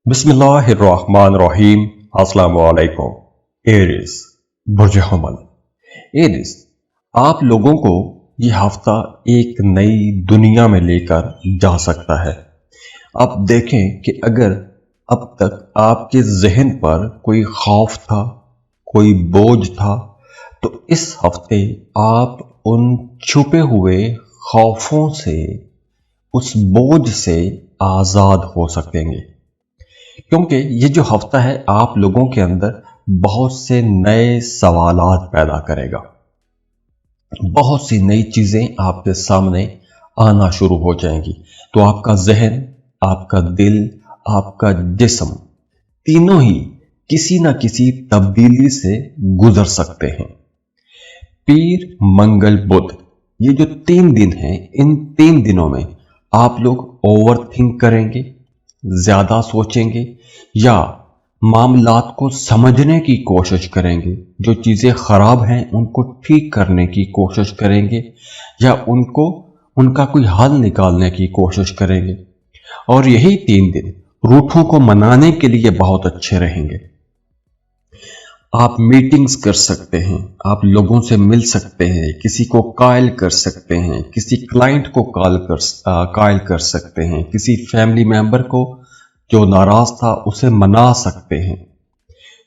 बिस्मिल्लाहिर्रहमानिर्रहीम। अस्सलाम वालेकुम। एरिस, बुर्ज हमल। एरिस, आप लोगों को ये हफ्ता एक नई दुनिया में लेकर जा सकता है। आप देखें कि अगर अब तक आपके जहन पर कोई खौफ था, कोई बोझ था, तो इस हफ्ते आप उन छुपे हुए खौफों से, उस बोझ से आजाद हो सकेंगे। क्योंकि ये जो हफ्ता है आप लोगों के अंदर बहुत से नए सवालात पैदा करेगा। बहुत सी नई चीजें आपके सामने आना शुरू हो जाएंगी। तो आपका जहन, आपका दिल, आपका जिस्म, तीनों ही किसी ना किसी तब्दीली से गुजर सकते हैं। पीर, मंगल, बुध, ये जो 3 दिन हैं, इन 3 दिनों में आप लोग ओवर थिंक करेंगे, ज्यादा सोचेंगे या मामलात को समझने की कोशिश करेंगे। जो चीजें खराब हैं उनको ठीक करने की कोशिश करेंगे या उनका कोई हल निकालने की कोशिश करेंगे। और यही 3 दिन रूठों को मनाने के लिए बहुत अच्छे रहेंगे। आप मीटिंग्स कर सकते हैं, आप लोगों से मिल सकते हैं, किसी को कायल कर सकते हैं, किसी क्लाइंट को कायल कर सकते हैं, किसी फैमिली मेंबर को जो नाराज था उसे मना सकते हैं।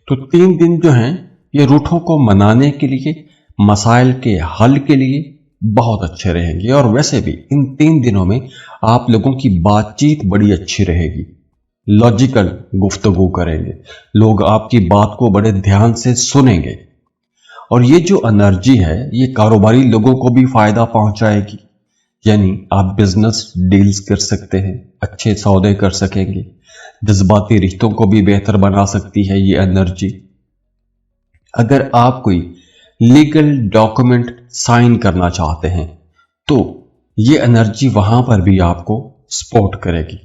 तो 3 दिन जो हैं ये रूठों को मनाने के लिए, मसाइल के हल के लिए बहुत अच्छे रहेंगे। और वैसे भी इन 3 दिनों में आप लोगों की बातचीत बड़ी अच्छी रहेगी, लॉजिकल गुफ्तगू करेंगे, लोग आपकी बात को बड़े ध्यान से सुनेंगे। और ये जो एनर्जी है ये कारोबारी लोगों को भी फायदा पहुंचाएगी। यानी आप बिजनेस डील्स कर सकते हैं, अच्छे सौदे कर सकेंगे। जज्बाती रिश्तों को भी बेहतर बना सकती है ये एनर्जी। अगर आप कोई लीगल डॉक्यूमेंट साइन करना चाहते हैं तो ये एनर्जी वहां पर भी आपको सपोर्ट करेगी।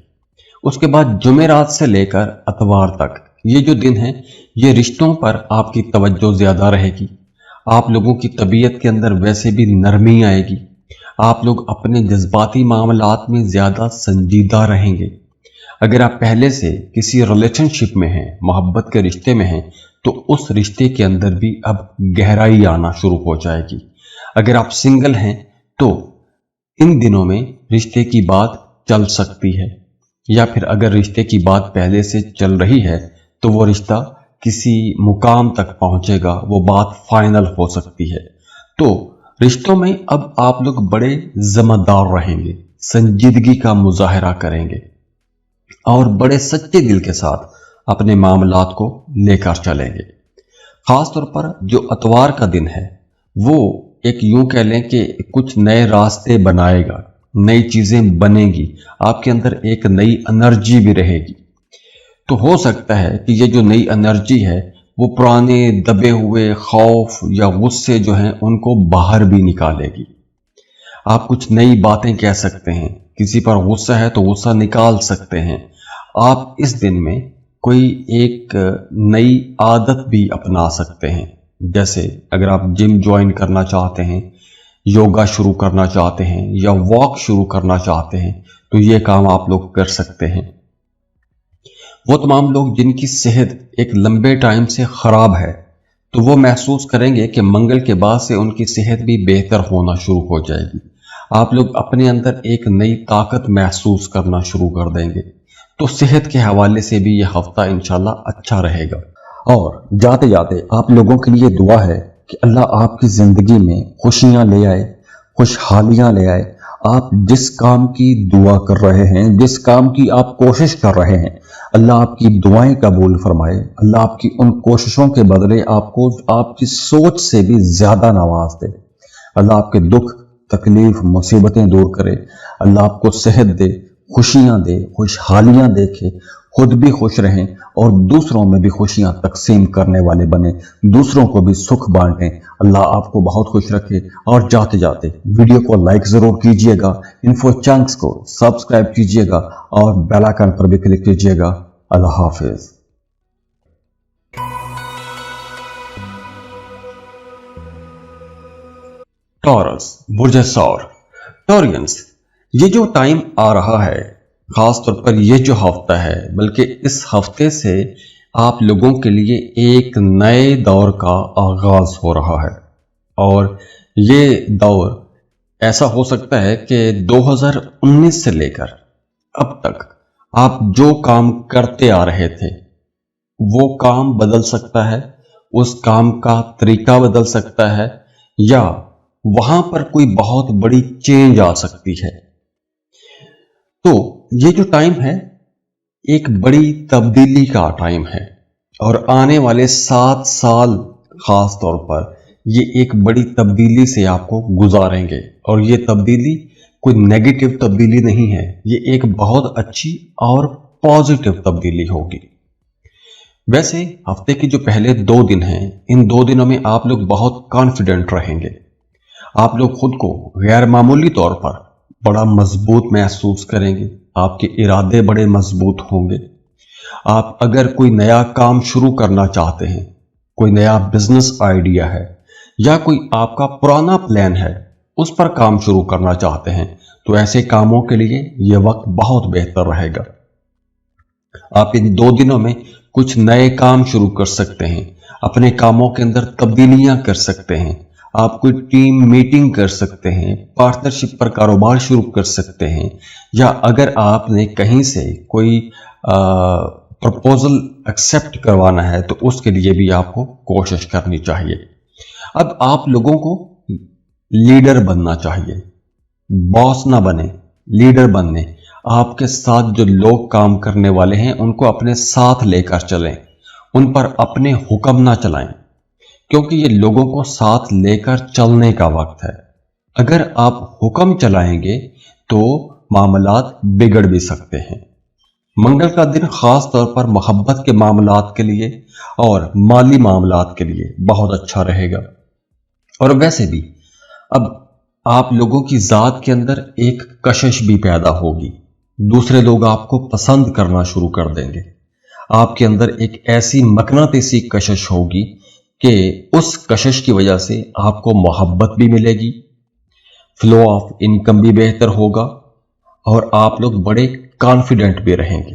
उसके बाद जुमेरात से लेकर अतवार तक ये जो दिन है ये रिश्तों पर आपकी तवज्जो ज्यादा रहेगी। आप लोगों की तबीयत के अंदर वैसे भी नरमी आएगी। आप लोग अपने जज्बाती मामलात में ज्यादा संजीदा रहेंगे। अगर आप पहले से किसी रिलेशनशिप में हैं, मोहब्बत के रिश्ते में हैं, तो उस रिश्ते के अंदर भी अब गहराई आना शुरू हो जाएगी। अगर आप सिंगल हैं तो इन दिनों में रिश्ते की बात चल सकती है, या फिर अगर रिश्ते की बात पहले से चल रही है तो वो रिश्ता किसी मुकाम तक पहुंचेगा, वो बात फाइनल हो सकती है। तो रिश्तों में अब आप लोग बड़े जिम्मेदार रहेंगे, संजीदगी का मुजाहरा करेंगे और बड़े सच्चे दिल के साथ अपने मामलात को लेकर चलेंगे। खासतौर पर जो अतवार का दिन है वो एक यूं कह लें कि कुछ नए रास्ते बनाएगा, नई चीजें बनेगी, आपके अंदर एक नई एनर्जी भी रहेगी। तो हो सकता है कि ये जो नई एनर्जी है वो पुराने दबे हुए खौफ या गुस्से जो हैं उनको बाहर भी निकालेगी। आप कुछ नई बातें कह सकते हैं, किसी पर गुस्सा है तो गुस्सा निकाल सकते हैं। आप इस दिन में कोई एक नई आदत भी अपना सकते हैं। जैसे अगर आप जिम ज्वाइन करना चाहते हैं, योगा शुरू करना चाहते हैं या वॉक शुरू करना चाहते हैं तो ये काम आप लोग कर सकते हैं। वो तमाम लोग जिनकी सेहत एक लंबे टाइम से खराब है तो वो महसूस करेंगे कि मंगल के बाद से उनकी सेहत भी बेहतर होना शुरू हो जाएगी। आप लोग अपने अंदर एक नई ताकत महसूस करना शुरू कर देंगे। तो सेहत के हवाले से भी यह हफ्ता इंशाल्लाह अच्छा रहेगा। और जाते जाते आप लोगों के लिए दुआ है कि अल्लाह आपकी जिंदगी में खुशियां ले आए, खुशहालियां ले आए। आप जिस काम की दुआ कर रहे हैं, जिस काम की आप कोशिश कर रहे हैं, अल्लाह आपकी दुआएं कबूल फरमाए। अल्लाह आपकी उन कोशिशों के बदले आपको आपकी सोच से भी ज्यादा नवाज दे। अल्लाह आपके दुख, तकलीफ, मुसीबतें दूर करे। अल्लाह आपको सेहत दे, खुशियां दे, खुशहालियां देखे, खुद भी खुश रहें और दूसरों में भी खुशियां तकसीम करने वाले बने, दूसरों को भी सुख बांटें। अल्लाह आपको बहुत खुश रखे। और जाते जाते वीडियो को लाइक जरूर कीजिएगा, इन्फो चंक्स को सब्सक्राइब कीजिएगा और बेल आइकन पर भी क्लिक कीजिएगा। अल्लाह हाफिज। टॉरस, बुर्ज सौर। टॉरियंस, ये जो टाइम आ रहा है خاص طور پر یہ جو ہفتہ ہے، بلکہ اس ہفتے سے آپ لوگوں کے لیے ایک نئے دور کا آغاز ہو رہا ہے، اور یہ دور ایسا ہو سکتا ہے کہ 2019 سے لے کر اب تک آپ جو کام کرتے آ رہے تھے وہ کام بدل سکتا ہے، اس کام کا طریقہ بدل سکتا ہے، یا وہاں پر کوئی بہت بڑی چینج آ سکتی ہے۔ تو یہ جو ٹائم ہے ایک بڑی تبدیلی کا ٹائم ہے، اور آنے والے 7 سال خاص طور پر یہ ایک بڑی تبدیلی سے آپ کو گزاریں گے، اور یہ تبدیلی کوئی نیگیٹو تبدیلی نہیں ہے، یہ ایک بہت اچھی اور پازیٹو تبدیلی ہوگی۔ ویسے ہفتے کے جو پہلے 2 دن ہیں، ان 2 دنوں میں آپ لوگ بہت کانفیڈنٹ رہیں گے، آپ لوگ خود کو غیر معمولی طور پر بڑا مضبوط محسوس کریں گے، آپ کے ارادے بڑے مضبوط ہوں گے۔ آپ اگر کوئی نیا کام شروع کرنا چاہتے ہیں، کوئی نیا بزنس آئیڈیا ہے، یا کوئی آپ کا پرانا پلان ہے اس پر کام شروع کرنا چاہتے ہیں، تو ایسے کاموں کے لیے یہ وقت بہت بہتر رہے گا۔ آپ ان 2 دنوں میں کچھ نئے کام شروع کر سکتے ہیں، اپنے کاموں کے اندر تبدیلیاں کر سکتے ہیں، آپ کوئی ٹیم میٹنگ کر سکتے ہیں، پارٹنرشپ پر کاروبار شروع کر سکتے ہیں، یا اگر آپ نے کہیں سے کوئی پرپوزل ایکسیپٹ کروانا ہے تو اس کے لیے بھی آپ کو کوشش کرنی چاہیے۔ اب آپ لوگوں کو لیڈر بننا چاہیے، باس نہ بنے، لیڈر بننے۔ آپ کے ساتھ جو لوگ کام کرنے والے ہیں ان کو اپنے ساتھ لے کر چلیں، ان پر اپنے حکم نہ چلائیں، کیونکہ یہ لوگوں کو ساتھ لے کر چلنے کا وقت ہے۔ اگر آپ حکم چلائیں گے تو معاملات بگڑ بھی سکتے ہیں۔ منگل کا دن خاص طور پر محبت کے معاملات کے لیے اور مالی معاملات کے لیے بہت اچھا رہے گا۔ اور ویسے بھی اب آپ لوگوں کی ذات کے اندر ایک کشش بھی پیدا ہوگی، دوسرے لوگ آپ کو پسند کرنا شروع کر دیں گے۔ آپ کے اندر ایک ایسی مقناطیسی کشش ہوگی کہ اس کشش کی وجہ سے آپ کو محبت بھی ملے گی، فلو آف انکم بھی بہتر ہوگا، اور آپ لوگ بڑے کانفیڈنٹ بھی رہیں گے۔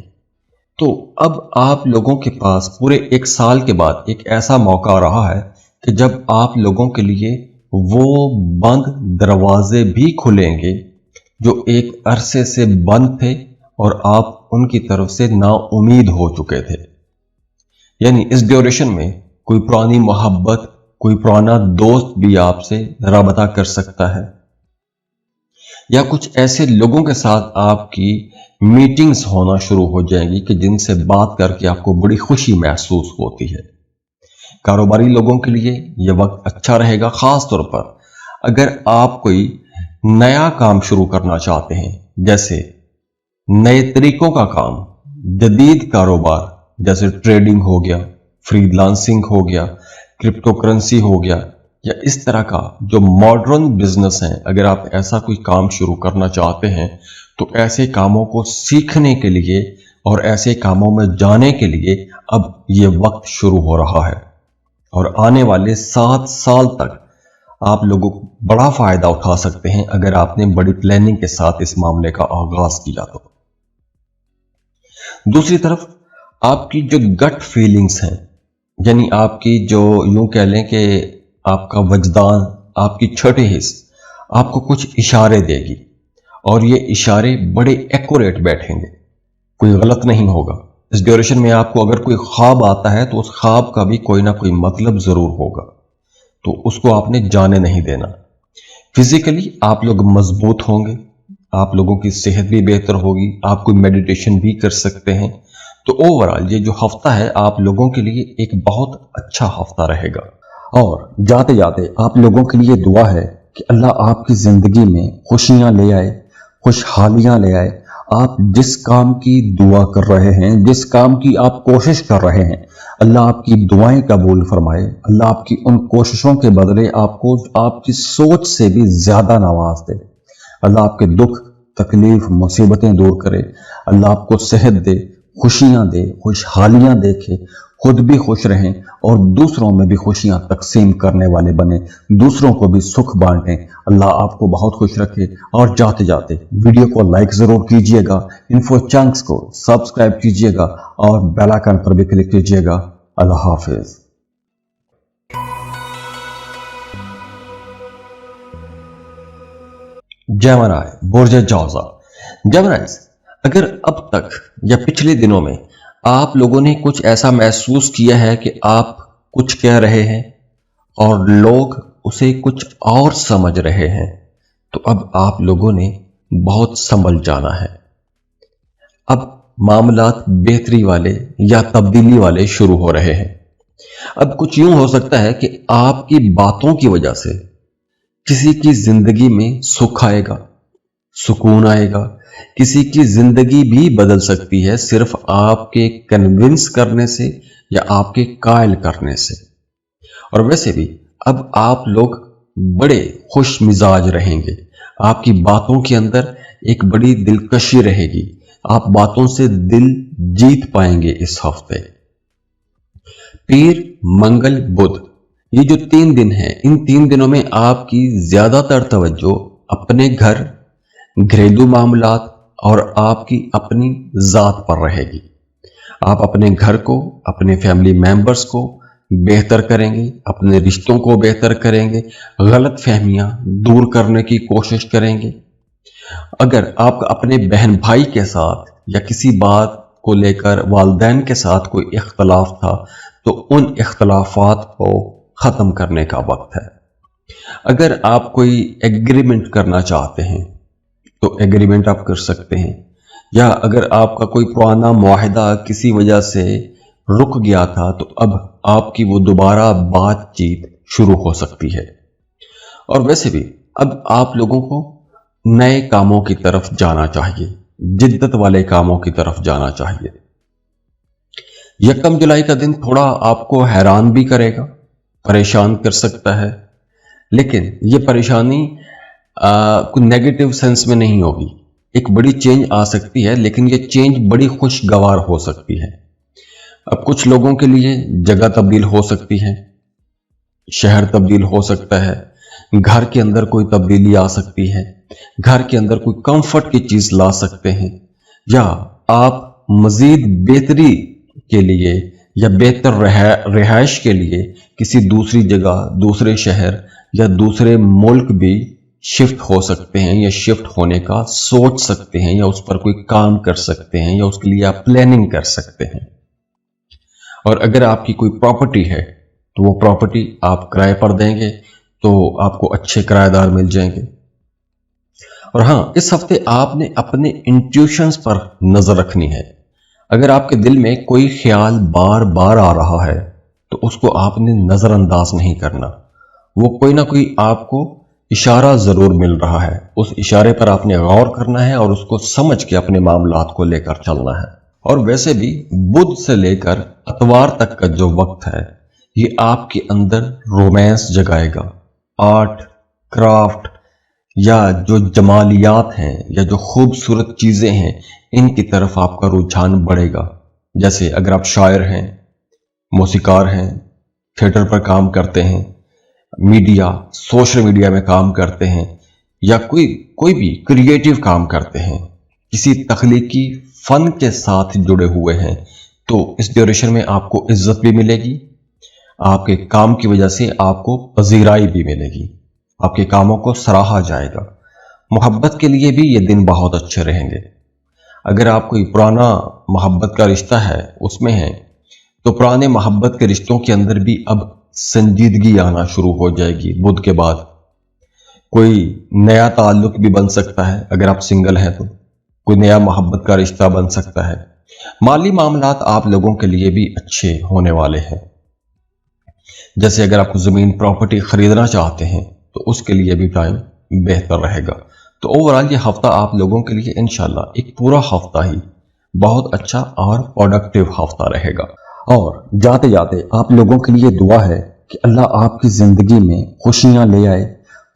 تو اب آپ لوگوں کے پاس پورے 1 سال کے بعد ایک ایسا موقع آ رہا ہے کہ جب آپ لوگوں کے لیے وہ بند دروازے بھی کھلیں گے جو ایک عرصے سے بند تھے اور آپ ان کی طرف سے نا امید ہو چکے تھے۔ یعنی اس ڈیوریشن میں کوئی پرانی محبت، کوئی پرانا دوست بھی آپ سے رابطہ کر سکتا ہے، یا کچھ ایسے لوگوں کے ساتھ آپ کی میٹنگز ہونا شروع ہو جائیں گی کہ جن سے بات کر کے آپ کو بڑی خوشی محسوس ہوتی ہے۔ کاروباری لوگوں کے لیے یہ وقت اچھا رہے گا، خاص طور پر اگر آپ کوئی نیا کام شروع کرنا چاہتے ہیں، جیسے نئے طریقوں کا کام، جدید کاروبار، جیسے ٹریڈنگ ہو گیا، فری لانسنگ ہو گیا، کرپٹو کرنسی ہو گیا، یا اس طرح کا جو ماڈرن بزنس ہیں۔ اگر آپ ایسا کوئی کام شروع کرنا چاہتے ہیں تو ایسے کاموں کو سیکھنے کے لیے اور ایسے کاموں میں جانے کے لیے اب یہ وقت شروع ہو رہا ہے، اور آنے والے 7 سال تک آپ لوگوں کو بڑا فائدہ اٹھا سکتے ہیں اگر آپ نے بڑی پلاننگ کے ساتھ اس معاملے کا آغاز کیا تو۔ دوسری طرف آپ کی جو گٹ فیلنگز ہیں، یعنی آپ کی جو یوں کہہ لیں کہ آپ کا وجدان، آپ کی چھٹی حص آپ کو کچھ اشارے دے گی، اور یہ اشارے بڑے ایکوریٹ بیٹھیں گے، کوئی غلط نہیں ہوگا۔ اس ڈیوریشن میں آپ کو اگر کوئی خواب آتا ہے تو اس خواب کا بھی کوئی نہ کوئی مطلب ضرور ہوگا، تو اس کو آپ نے جانے نہیں دینا۔ فزیکلی آپ لوگ مضبوط ہوں گے، آپ لوگوں کی صحت بھی بہتر ہوگی، آپ کوئی میڈیٹیشن بھی کر سکتے ہیں۔ تو اوورآل یہ جو ہفتہ ہے آپ لوگوں کے لیے ایک بہت اچھا ہفتہ رہے گا۔ اور جاتے جاتے آپ لوگوں کے لیے دعا ہے کہ اللہ آپ کی زندگی میں خوشیاں لے آئے، خوشحالیاں لے آئے۔ آپ جس کام کی دعا کر رہے ہیں، جس کام کی آپ کوشش کر رہے ہیں، اللہ آپ کی دعائیں قبول فرمائے۔ اللہ آپ کی ان کوششوں کے بدلے آپ کو آپ کی سوچ سے بھی زیادہ نواز دے۔ اللہ آپ کے دکھ، تکلیف، مصیبتیں دور کرے۔ اللہ آپ کو صحت دے، خوشیاں دے، خوشحالیاں دیکھے، खुद भी खुश रहें और दूसरों में भी खुशियां तकसीम करने वाले बने, दूसरों को भी सुख बांटें। अल्लाह आपको बहुत खुश रखे। और जाते जाते वीडियो को लाइक जरूर कीजिएगा, इन्फो चंक्स को सब्सक्राइब कीजिएगा और बेल आइकन पर भी क्लिक कीजिएगा। अल्लाह हाफिज। जेमिनी बुर्ज जौज़ा। जेमिनीज़, अगर अब तक या पिछले दिनों में आप लोगों ने कुछ ऐसा महसूस किया है कि आप कुछ कह रहे हैं और लोग उसे कुछ और समझ रहे हैं, तो अब आप लोगों ने बहुत संभल जाना है। अब मामलात बेहतरी वाले या तब्दीली वाले शुरू हो रहे हैं। अब कुछ यूं हो सकता है कि आपकी बातों की वजह से किसी की जिंदगी में सुख आएगा, सुकून आएगा, किसी की जिंदगी भी बदल सकती है सिर्फ आपके कन्विंस करने से या आपके कायल करने से। और वैसे भी अब आप लोग बड़े खुश मिजाज रहेंगे, आपकी बातों के अंदर एक बड़ी दिलकशी रहेगी, आप बातों से दिल जीत पाएंगे इस हफ्ते। पीर, मंगल, बुध, ये जो 3 दिन हैं, इन 3 दिनों में आपकी ज्यादातर तवज्जो अपने घर, घरेलू मामलात और आपकी अपनी जात पर रहेगी। आप अपने घर को, अपने फैमिली मेंबर्स को बेहतर करेंगे, अपने रिश्तों को बेहतर करेंगे, गलत फहमियां दूर करने की कोशिश करेंगे। अगर आप अपने बहन भाई के साथ या किसी बात को लेकर वालिदैन के साथ कोई इख्तलाफ था, तो उन इख्तलाफात को खत्म करने का वक्त है। अगर आप कोई एग्रीमेंट करना चाहते हैं तो एग्रीमेंट आप कर सकते हैं, या अगर आपका कोई पुराना मुआहिदा किसी वजह से रुक गया था तो अब आपकी वो दोबारा बातचीत शुरू हो सकती है। और वैसे भी अब आप लोगों को नए कामों की तरफ जाना चाहिए, जिद्दत वाले कामों की तरफ जाना चाहिए। 1 जुलाई का दिन थोड़ा आपको हैरान भी करेगा, परेशान कर सकता है, लेकिन ये परेशानी कोई नेगेटिव सेंस में नहीं होगी। एक बड़ी चेंज आ सकती है, लेकिन ये चेंज बड़ी खुशगवार हो सकती है। अब कुछ लोगों के लिए जगह तब्दील हो सकती है, शहर तब्दील हो सकता है, घर के अंदर कोई तब्दीली आ सकती है, घर के अंदर कोई कंफर्ट की चीज ला सकते हैं, या आप मजीद बेहतरी के लिए या बेहतर रिहाइश के लिए किसी दूसरी जगह, दूसरे शहर या दूसरे मुल्क भी शिफ्ट हो सकते हैं, या शिफ्ट होने का सोच सकते हैं, या उस पर कोई काम कर सकते हैं, या उसके लिए आप प्लानिंग कर सकते हैं। और अगर आपकी कोई प्रॉपर्टी है तो वो प्रॉपर्टी आप किराए पर देंगे तो आपको अच्छे किराएदार मिल जाएंगे। और हाँ, इस हफ्ते आपने अपने इंट्यूशंस पर नजर रखनी है। अगर आपके दिल में कोई ख्याल बार बार आ रहा है तो उसको आपने नजरअंदाज नहीं करना। वो कोई ना कोई आपको इशारा जरूर मिल रहा है, उस इशारे पर आपने गौर करना है और उसको समझ के अपने मामलात को लेकर चलना है। और वैसे भी बुध से लेकर अतवार तक का जो वक्त है, ये आपके अंदर रोमांस जगाएगा। आर्ट, क्राफ्ट या जो जमालियात हैं या जो खूबसूरत चीजें हैं, इनकी तरफ आपका रुझान बढ़ेगा। जैसे अगर आप शायर हैं, मौसीकार हैं, थिएटर पर काम करते हैं, मीडिया, सोशल मीडिया में काम करते हैं, या कोई भी क्रिएटिव काम करते हैं, किसी तख्लीकी फन के साथ जुड़े हुए हैं, तो इस ड्यूरेशन में आपको इज्जत भी मिलेगी, आपके काम की वजह से आपको पजीराई भी मिलेगी, आपके कामों को सराहा जाएगा। मोहब्बत के लिए भी ये दिन बहुत अच्छे रहेंगे। अगर आप कोई पुराना मोहब्बत का रिश्ता है उसमें है, तो पुराने मोहब्बत के रिश्तों के अंदर भी अब संजीदगी आना शुरू हो जाएगी। बुध के बाद कोई नया ताल्लुक भी बन सकता है। अगर आप सिंगल हैं तो कोई नया मोहब्बत का रिश्ता बन सकता है। माली मामलात आप लोगों के लिए भी अच्छे होने वाले हैं। जैसे अगर आप जमीन प्रॉपर्टी खरीदना चाहते हैं तो उसके लिए भी टाइम बेहतर रहेगा। तो ओवरऑल ये हफ्ता आप लोगों के लिए इंशाल्लाह एक पूरा हफ्ता ही बहुत अच्छा और प्रोडक्टिव हफ्ता रहेगा। और जाते जाते आप लोगों के लिए दुआ है कि अल्लाह आपकी जिंदगी में खुशियां ले आए,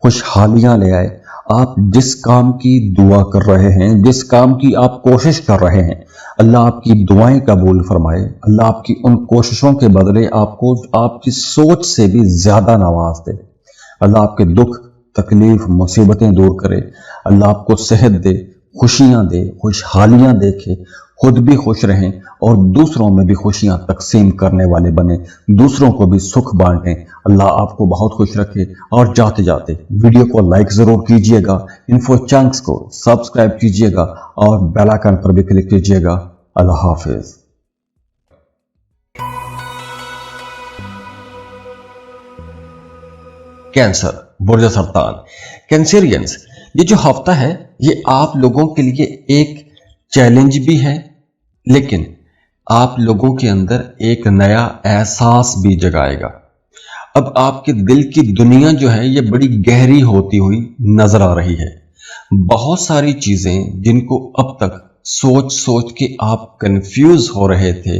खुशहालियां ले आए, آپ جس کام کی دعا کر رہے ہیں، جس کام کی آپ کوشش کر رہے ہیں، اللہ آپ کی دعائیں قبول فرمائے، اللہ آپ کی ان کوششوں کے بدلے آپ کو آپ کی سوچ سے بھی زیادہ نواز دے، اللہ آپ کے دکھ تکلیف مصیبتیں دور کرے، اللہ آپ کو صحت دے، خوشیاں دے، خوشحالیاں دیکھے، خود بھی خوش رہیں اور دوسروں میں بھی خوشیاں تقسیم کرنے والے بنے، دوسروں کو بھی سکھ بانٹیں۔ اللہ آپ کو بہت خوش رکھے۔ اور جاتے جاتے ویڈیو کو لائک ضرور کیجئے گا، انفو چنکس کو سبسکرائب کیجئے گا اور بیل آئکن پر بھی کلک کیجئے گا۔ اللہ حافظ۔ کینسر، برج سرطان، کینسرینز، یہ جو ہفتہ ہے یہ آپ لوگوں کے لیے ایک چیلنج بھی ہے، لیکن آپ لوگوں کے اندر ایک نیا احساس بھی جگائے گا۔ اب آپ کے دل کی دنیا جو ہے یہ بڑی گہری ہوتی ہوئی نظر آ رہی ہے۔ بہت ساری چیزیں جن کو اب تک سوچ سوچ کے آپ کنفیوز ہو رہے تھے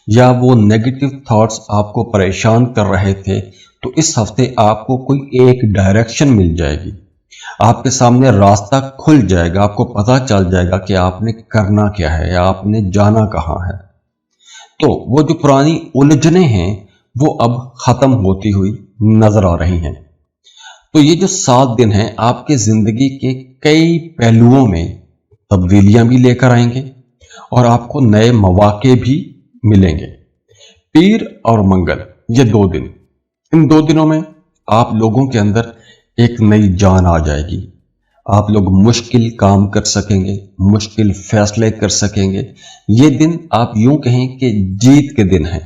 یا وہ نیگیٹو تھاٹس آپ کو پریشان کر رہے تھے، تو اس ہفتے آپ کو کوئی ایک ڈائریکشن مل جائے گی، آپ کے سامنے راستہ کھل جائے گا، آپ کو پتہ چل جائے گا کہ آپ نے کرنا کیا ہے یا آپ نے جانا کہاں ہے۔ تو وہ جو پرانی الجھنیں ہیں وہ اب ختم ہوتی ہوئی نظر آ رہی ہیں۔ تو یہ جو 7 دن ہیں آپ کے زندگی کے کئی پہلوؤں میں تبدیلیاں بھی لے کر آئیں گے اور آپ کو نئے مواقع بھی ملیں گے۔ پیر اور منگل، یہ 2 دن، ان 2 دنوں میں آپ لوگوں کے اندر ایک نئی جان آ جائے گی۔ آپ لوگ مشکل کام کر سکیں گے، مشکل فیصلے کر سکیں گے۔ یہ دن آپ یوں کہیں کہ جیت کے دن ہیں،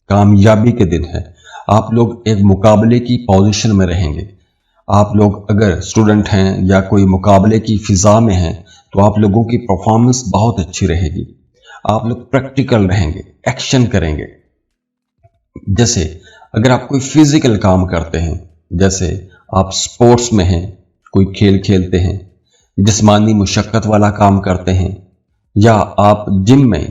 کامیابی کے دن ہیں۔ آپ لوگ ایک مقابلے کی پوزیشن میں رہیں گے۔ آپ لوگ اگر اسٹوڈنٹ ہیں یا کوئی مقابلے کی فضا میں ہیں تو آپ لوگوں کی پرفارمنس بہت اچھی رہے گی۔ آپ لوگ پریکٹیکل رہیں گے، ایکشن کریں گے۔ جیسے اگر آپ کوئی فزیکل کام کرتے ہیں، جیسے آپ سپورٹس میں ہیں، کوئی کھیل کھیلتے ہیں، جسمانی مشقت والا کام کرتے ہیں، یا آپ جم میں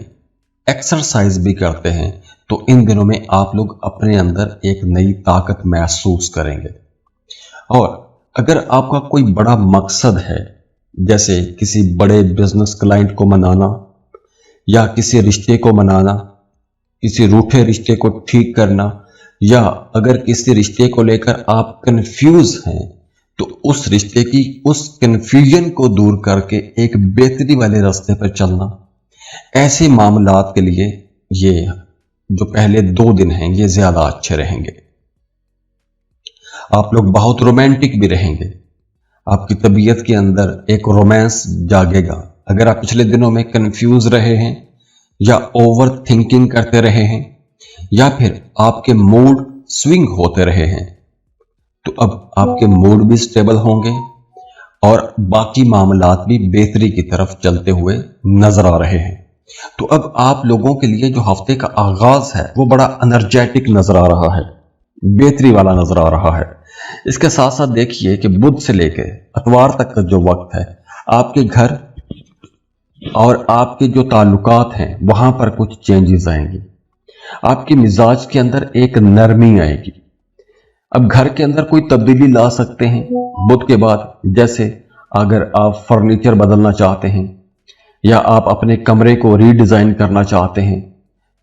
ایکسرسائز بھی کرتے ہیں، تو ان دنوں میں آپ لوگ اپنے اندر ایک نئی طاقت محسوس کریں گے۔ اور اگر آپ کا کوئی بڑا مقصد ہے، جیسے کسی بڑے بزنس کلائنٹ کو منانا یا کسی رشتے کو منانا، کسی روٹھے رشتے کو ٹھیک کرنا، یا اگر کسی رشتے کو لے کر آپ کنفیوز ہیں تو اس رشتے کی اس کنفیوژن کو دور کر کے ایک بہتری والے راستے پر چلنا، ایسے معاملات کے لیے یہ جو پہلے 2 دن ہیں یہ زیادہ اچھے رہیں گے۔ آپ لوگ بہت رومانٹک بھی رہیں گے، آپ کی طبیعت کے اندر ایک رومانس جاگے گا۔ اگر آپ پچھلے دنوں میں کنفیوز رہے ہیں یا اوور تھنکنگ کرتے رہے ہیں یا پھر آپ کے موڈ سوئنگ ہوتے رہے ہیں، تو اب آپ کے موڈ بھی سٹیبل ہوں گے اور باقی معاملات بھی بہتری کی طرف چلتے ہوئے نظر آ رہے ہیں۔ تو اب آپ لوگوں کے لیے جو ہفتے کا آغاز ہے وہ بڑا انرجیٹک نظر آ رہا ہے، بہتری والا نظر آ رہا ہے۔ اس کے ساتھ ساتھ دیکھیے کہ بدھ سے لے کے اتوار تک کا جو وقت ہے، آپ کے گھر اور آپ کے جو تعلقات ہیں وہاں پر کچھ چینجز آئیں گی۔ آپ کے مزاج کے اندر ایک نرمی آئے گی۔ اب گھر کے اندر کوئی تبدیلی لا سکتے ہیں بدھ کے بعد، جیسے اگر آپ فرنیچر بدلنا چاہتے ہیں یا آپ اپنے کمرے کو ری ڈیزائن کرنا چاہتے ہیں،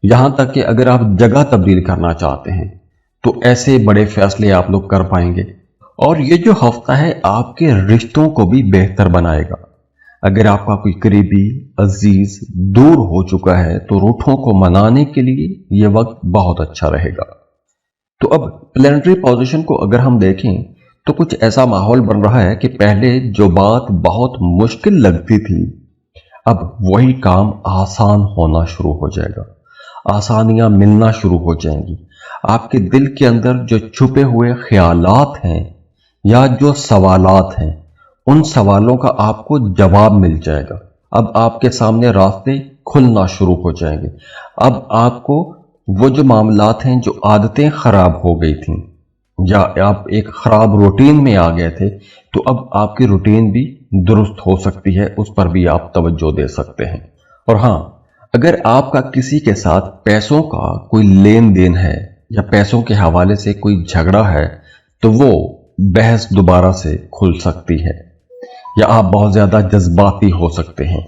یہاں تک کہ اگر آپ جگہ تبدیل کرنا چاہتے ہیں، تو ایسے بڑے فیصلے آپ لوگ کر پائیں گے۔ اور یہ جو ہفتہ ہے آپ کے رشتوں کو بھی بہتر بنائے گا۔ اگر آپ کا کوئی قریبی عزیز دور ہو چکا ہے تو روٹھوں کو منانے کے لیے یہ وقت بہت اچھا رہے گا۔ تو اب پلانٹری پوزیشن کو اگر ہم دیکھیں تو کچھ ایسا ماحول بن رہا ہے کہ پہلے جو بات بہت مشکل لگتی تھی، اب وہی کام آسان ہونا شروع ہو جائے گا، آسانیاں ملنا شروع ہو جائیں گی۔ آپ کے دل کے اندر جو چھپے ہوئے خیالات ہیں یا جو سوالات ہیں، ان سوالوں کا آپ کو جواب مل جائے گا۔ اب آپ کے سامنے راستے کھلنا شروع ہو جائیں گے۔ اب آپ کو وہ جو معاملات ہیں، جو عادتیں خراب ہو گئی تھیں یا آپ ایک خراب روٹین میں آ گئے تھے، تو اب آپ کی روٹین بھی درست ہو سکتی ہے، اس پر بھی آپ توجہ دے سکتے ہیں۔ اور ہاں، اگر آپ کا کسی کے ساتھ پیسوں کا کوئی لین دین ہے یا پیسوں کے حوالے سے کوئی جھگڑا ہے، تو وہ بحث دوبارہ سے کھل سکتی ہے۔ या आप बहुत ज्यादा जज्बाती हो सकते हैं।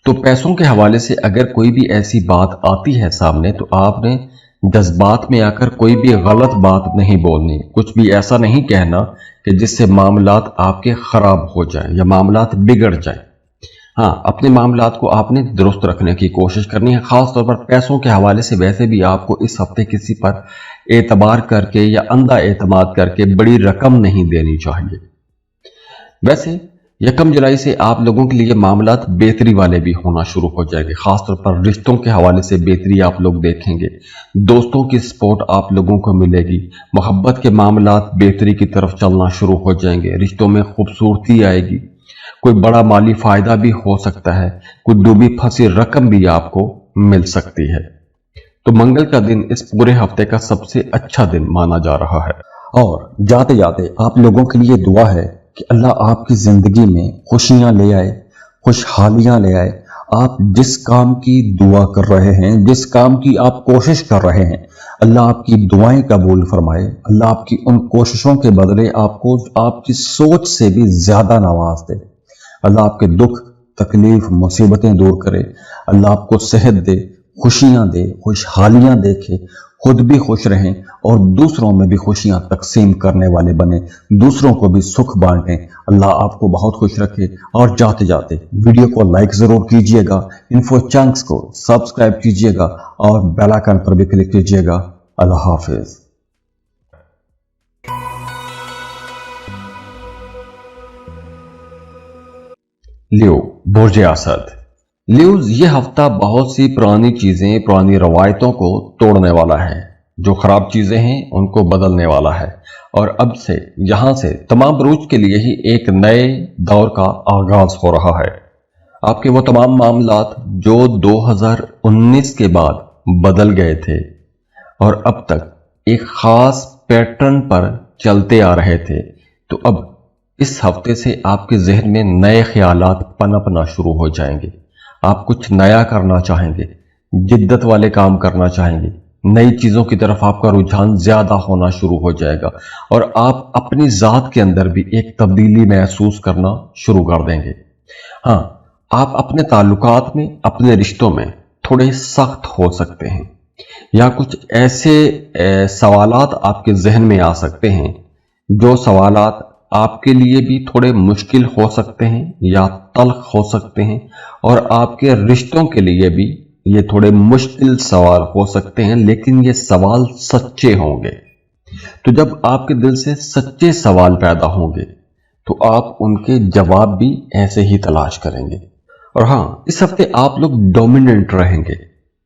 तो पैसों के हवाले से अगर कोई भी ऐसी बात आती है सामने तो आपने जज्बात में आकर कोई भी गलत बात नहीं बोलनी, कुछ भी ऐसा नहीं कहना कि जिससे मामलात आपके खराब हो जाए या मामलात बिगड़ जाए। हाँ, अपने मामलात को आपने दुरुस्त रखने की कोशिश करनी है। खास तौर पर पैसों के हवाले से वैसे भी आपको इस हफ्ते किसी पर एतबार करके या अंधा एतमाद करके बड़ी रकम नहीं देनी चाहिए। वैसे 1 जुलाई से आप लोगों के लिए मामलात बेहतरी वाले भी होना शुरू हो जाएंगे। खासतौर पर रिश्तों के हवाले से बेहतरी आप लोग देखेंगे, दोस्तों की सपोर्ट आप लोगों को मिलेगी, मोहब्बत के मामलात बेहतरी की तरफ चलना शुरू हो जाएंगे, रिश्तों में खूबसूरती आएगी, कोई बड़ा माली फायदा भी हो सकता है, कोई डूबी फंसी रकम भी आपको मिल सकती है। तो मंगल का दिन इस पूरे हफ्ते का सबसे अच्छा दिन माना जा रहा है। और जाते जाते आप लोगों के लिए दुआ है कि अल्लाह आपकी जिंदगी में खुशियां ले आए, खुशहालियां ले आए। आप जिस काम की दुआ कर रहे हैं, जिस काम की आप कोशिश कर रहे हैं, अल्लाह आपकी दुआएं कबूल फरमाए। अल्लाह आपकी उन कोशिशों के बदले आपको आपकी सोच से भी ज्यादा नवाज दे। अल्लाह आपके दुख, तकलीफ, मुसीबतें दूर करे। अल्लाह आपको सेहत दे, खुशियां दे, खुशहालियां देखे, खुद भी खुश रहें और दूसरों में भी खुशियां तकसीम करने वाले बने, दूसरों को भी सुख बांटें। अल्लाह आपको बहुत खुश रखे। और जाते जाते वीडियो को लाइक जरूर कीजिएगा, इन्फो चंक्स को सब्सक्राइब कीजिएगा और बेल आइकन पर भी क्लिक कीजिएगा। अल्लाह हाफिज। लियो, बुर्ज असद। लियोज, ये हफ्ता बहुत सी पुरानी चीजें, पुरानी रवायतों को तोड़ने वाला है। जो खराब चीजें हैं उनको बदलने वाला है और अब से यहां से तमाम बरूज के लिए ही एक नए दौर का आगाज हो रहा है। आपके वो तमाम मामलात जो 2019 के बाद बदल गए थे और अब तक एक खास पैटर्न पर चलते आ रहे थे, तो अब इस हफ्ते से आपके जहन में नए ख्यालात पनपना शुरू हो जाएंगे। आप कुछ नया करना चाहेंगे, जिद्दत वाले काम करना चाहेंगे, नई चीजों की तरफ आपका रुझान ज्यादा होना शुरू हो जाएगा और आप अपनी जात के अंदर भी एक तब्दीली महसूस करना शुरू कर देंगे। हाँ, आप अपने ताल्लुकात में, अपने रिश्तों में थोड़े सख्त हो सकते हैं या कुछ ऐसे सवालात आपके जहन में आ सकते हैं जो सवालात आपके लिए भी थोड़े मुश्किल हो सकते हैं या तल्ख हो सकते हैं और आपके रिश्तों के लिए भी ये थोड़े मुश्किल सवाल हो सकते हैं, लेकिन ये सवाल सच्चे होंगे। तो जब आपके दिल से सच्चे सवाल पैदा होंगे तो आप उनके जवाब भी ऐसे ही तलाश करेंगे। और हाँ, इस हफ्ते आप लोग डोमिनेंट रहेंगे,